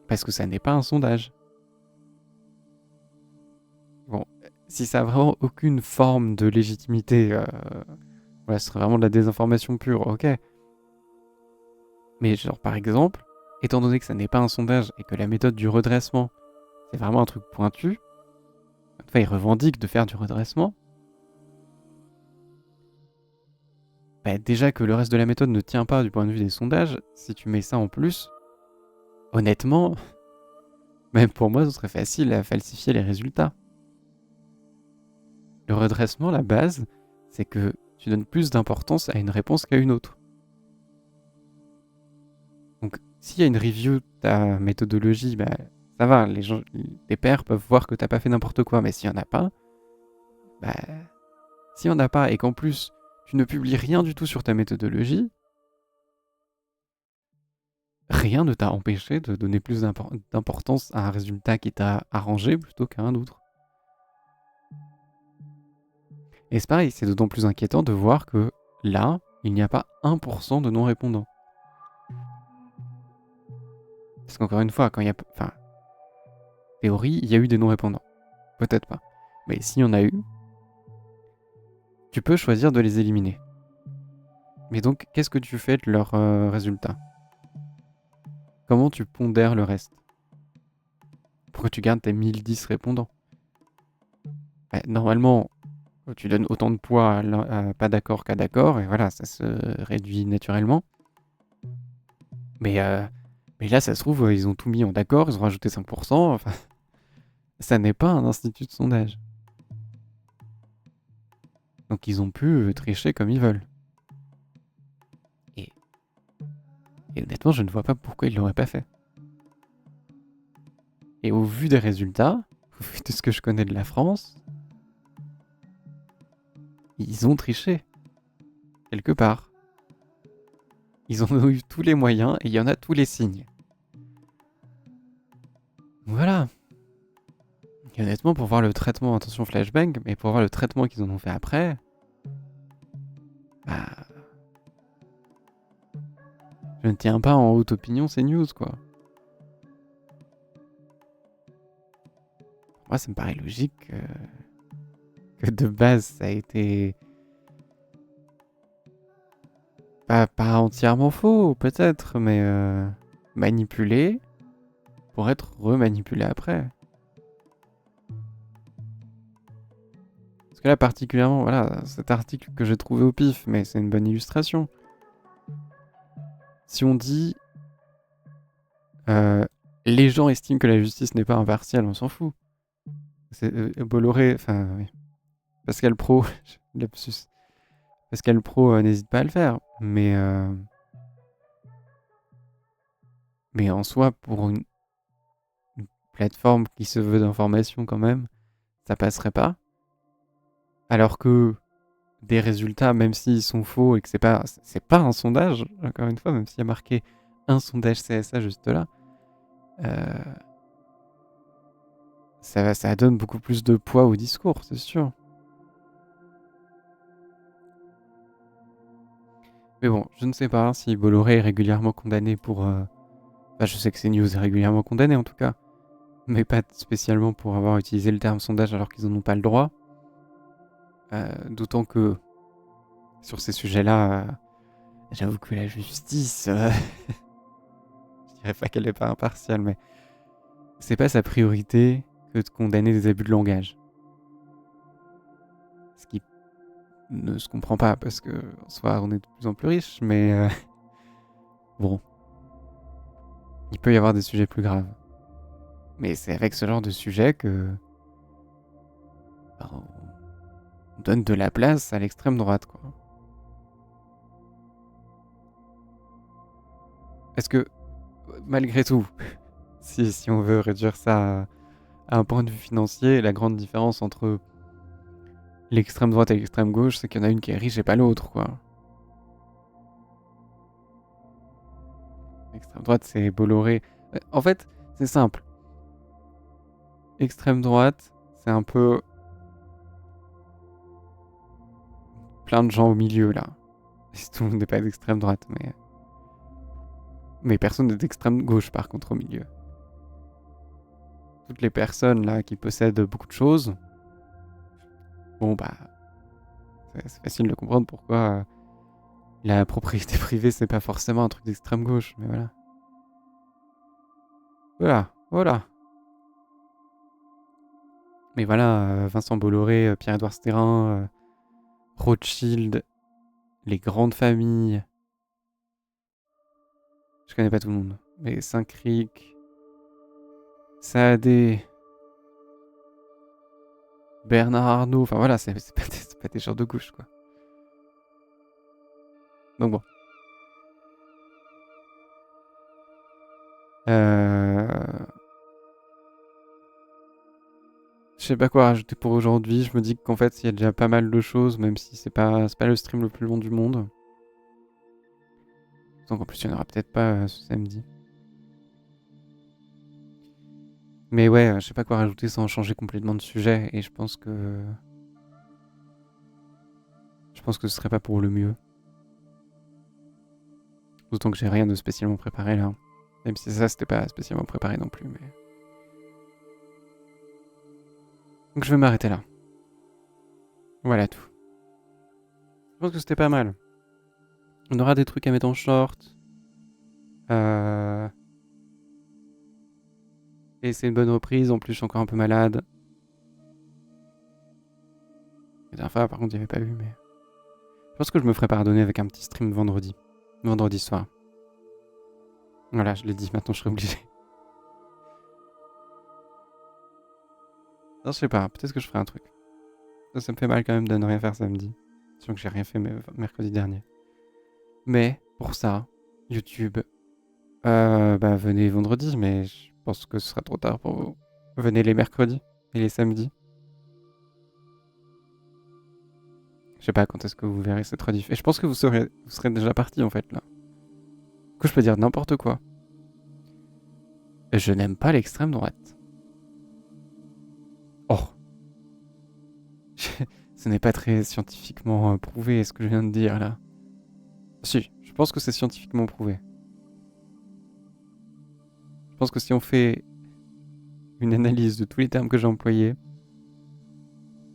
S1: Parce que ça n'est pas un sondage. Bon, si ça a vraiment aucune forme de légitimité, voilà, ce serait vraiment de la désinformation pure, ok. Mais genre, par exemple, étant donné que ça n'est pas un sondage et que la méthode du redressement, c'est vraiment un truc pointu, enfin, il revendique de faire du redressement, bah, déjà que le reste de la méthode ne tient pas du point de vue des sondages, si tu mets ça en plus, honnêtement, même pour moi, ce serait facile à falsifier les résultats. Le redressement, la base, c'est que tu donnes plus d'importance à une réponse qu'à une autre. Donc, s'il y a une review de ta méthodologie, bah, ça va, tes pairs peuvent voir que t'as pas fait n'importe quoi, mais s'il y en a pas, bah, s'il y en a pas et qu'en plus, tu ne publies rien du tout sur ta méthodologie, rien ne t'a empêché de donner plus d'importance à un résultat qui t'a arrangé plutôt qu'à un autre. Et c'est pareil, c'est d'autant plus inquiétant de voir que là, il n'y a pas 1% de non-répondants. Parce qu'encore une fois, quand il y a... Enfin, théorie, il y a eu des non-répondants. Peut-être pas. Mais s'il y en a eu, tu peux choisir de les éliminer. Mais donc, qu'est-ce que tu fais de leurs résultats? Comment tu pondères le reste? Pour que tu gardes tes 1010 répondants. Normalement, tu donnes autant de poids à pas d'accord qu'à d'accord, et voilà, ça se réduit naturellement. Mais là, ça se trouve, ils ont tout mis en d'accord, ils ont rajouté 5%, enfin, ça n'est pas un institut de sondage. Donc ils ont pu tricher comme ils veulent. Et honnêtement, je ne vois pas pourquoi ils l'auraient pas fait. Et au vu des résultats, au vu de ce que je connais de la France, ils ont triché. Quelque part. Ils en ont eu tous les moyens et il y en a tous les signes. Voilà. Et honnêtement, pour voir le traitement, attention flashbang, mais pour voir le traitement qu'ils en ont fait après, bah, je ne tiens pas en haute opinion ces news, quoi. Moi, ça me paraît logique que de base, ça a été pas entièrement faux, peut-être, mais manipulé pour être remanipulé après. Parce que là, particulièrement, voilà, cet article que j'ai trouvé au pif, mais c'est une bonne illustration. Si on dit les gens estiment que la justice n'est pas impartiale, on s'en fout. C'est Bolloré, enfin, oui. Pascal Pro, lapsus. Pascal Pro n'hésite pas à le faire, mais en soi, pour une plateforme qui se veut d'information quand même, ça passerait pas. Alors que des résultats, même s'ils sont faux et que c'est pas un sondage, encore une fois, même s'il y a marqué un sondage CSA juste là, ça donne beaucoup plus de poids au discours, c'est sûr. Mais bon, je ne sais pas si Bolloré est régulièrement condamné pour... Enfin, je sais que CNews est régulièrement condamné en tout cas, mais pas spécialement pour avoir utilisé le terme sondage alors qu'ils n'en ont pas le droit. D'autant que sur ces sujets-là, j'avoue que la justice, je dirais pas qu'elle n'est pas impartiale, mais c'est pas sa priorité que de condamner des abus de langage. Ce qui ne se comprend pas parce que en soi on est de plus en plus riche, mais bon, il peut y avoir des sujets plus graves. Mais c'est avec ce genre de sujet que on donne de la place à l'extrême droite, quoi. Est-ce que, malgré tout, si on veut réduire ça à un point de vue financier, la grande différence entre l'extrême droite et l'extrême gauche, c'est qu'il y en a une qui est riche et pas l'autre, quoi. L'extrême droite, c'est Bolloré. En fait, c'est simple. Extrême droite, c'est un peu plein de gens au milieu, là. Tout le monde n'est pas d'extrême droite, mais personne n'est d'extrême gauche, par contre, au milieu. Toutes les personnes, là, qui possèdent beaucoup de choses, bon, bah, c'est facile de comprendre pourquoi la propriété privée, c'est pas forcément un truc d'extrême gauche, mais voilà. Voilà. Mais voilà, Vincent Bolloré, Pierre-Édouard Stérin, Rothschild, les grandes familles. Je connais pas tout le monde. Mais Saint-Cric, Saadé, Bernard Arnault, enfin voilà, c'est pas des gens de gauche, quoi. Donc bon. Je sais pas quoi rajouter pour aujourd'hui. Je me dis qu'en fait, il y a déjà pas mal de choses, même si c'est pas le stream le plus long du monde. Donc en plus, il y en aura peut-être pas ce samedi. Mais ouais, je sais pas quoi rajouter sans changer complètement de sujet. Et je pense que ce serait pas pour le mieux. D'autant que j'ai rien de spécialement préparé là. Même si ça, c'était pas spécialement préparé non plus. Mais Donc je vais m'arrêter là. Voilà tout. Je pense que c'était pas mal. On aura des trucs à mettre en short. Et c'est une bonne reprise. En plus, je suis encore un peu malade. La dernière fois, par contre, il n'y avait pas eu, mais... Je pense que je me ferai pardonner avec un petit stream vendredi. Vendredi soir. Voilà, je l'ai dit, maintenant je serai obligé. Non, je sais pas, peut-être que je ferai un truc. Ça me fait mal quand même de ne rien faire samedi. Sachant que j'ai rien fait mercredi dernier. Mais, pour ça, YouTube, venez vendredi, mais je pense que ce sera trop tard pour vous. Venez les mercredis et les samedis. Je sais pas quand est-ce que vous verrez cette rediff. Et je pense que vous serez déjà parti en fait là. Du coup, je peux dire n'importe quoi. Je n'aime pas l'extrême droite. Oh. Ce n'est pas très scientifiquement prouvé ce que je viens de dire là. Si, je pense que c'est scientifiquement prouvé. Je pense que si on fait une analyse de tous les termes que j'ai employés,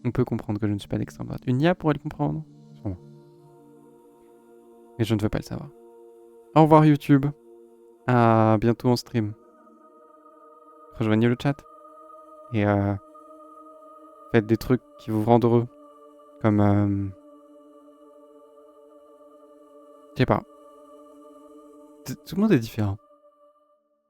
S1: on peut comprendre que je ne suis pas d'extrême droite. Une IA pourrait le comprendre, sûrement. Mais je ne veux pas le savoir. Au revoir YouTube. À bientôt en stream. Rejoignez le chat. Et faites des trucs qui vous rendent heureux. Comme... je sais pas. Tout le monde est différent.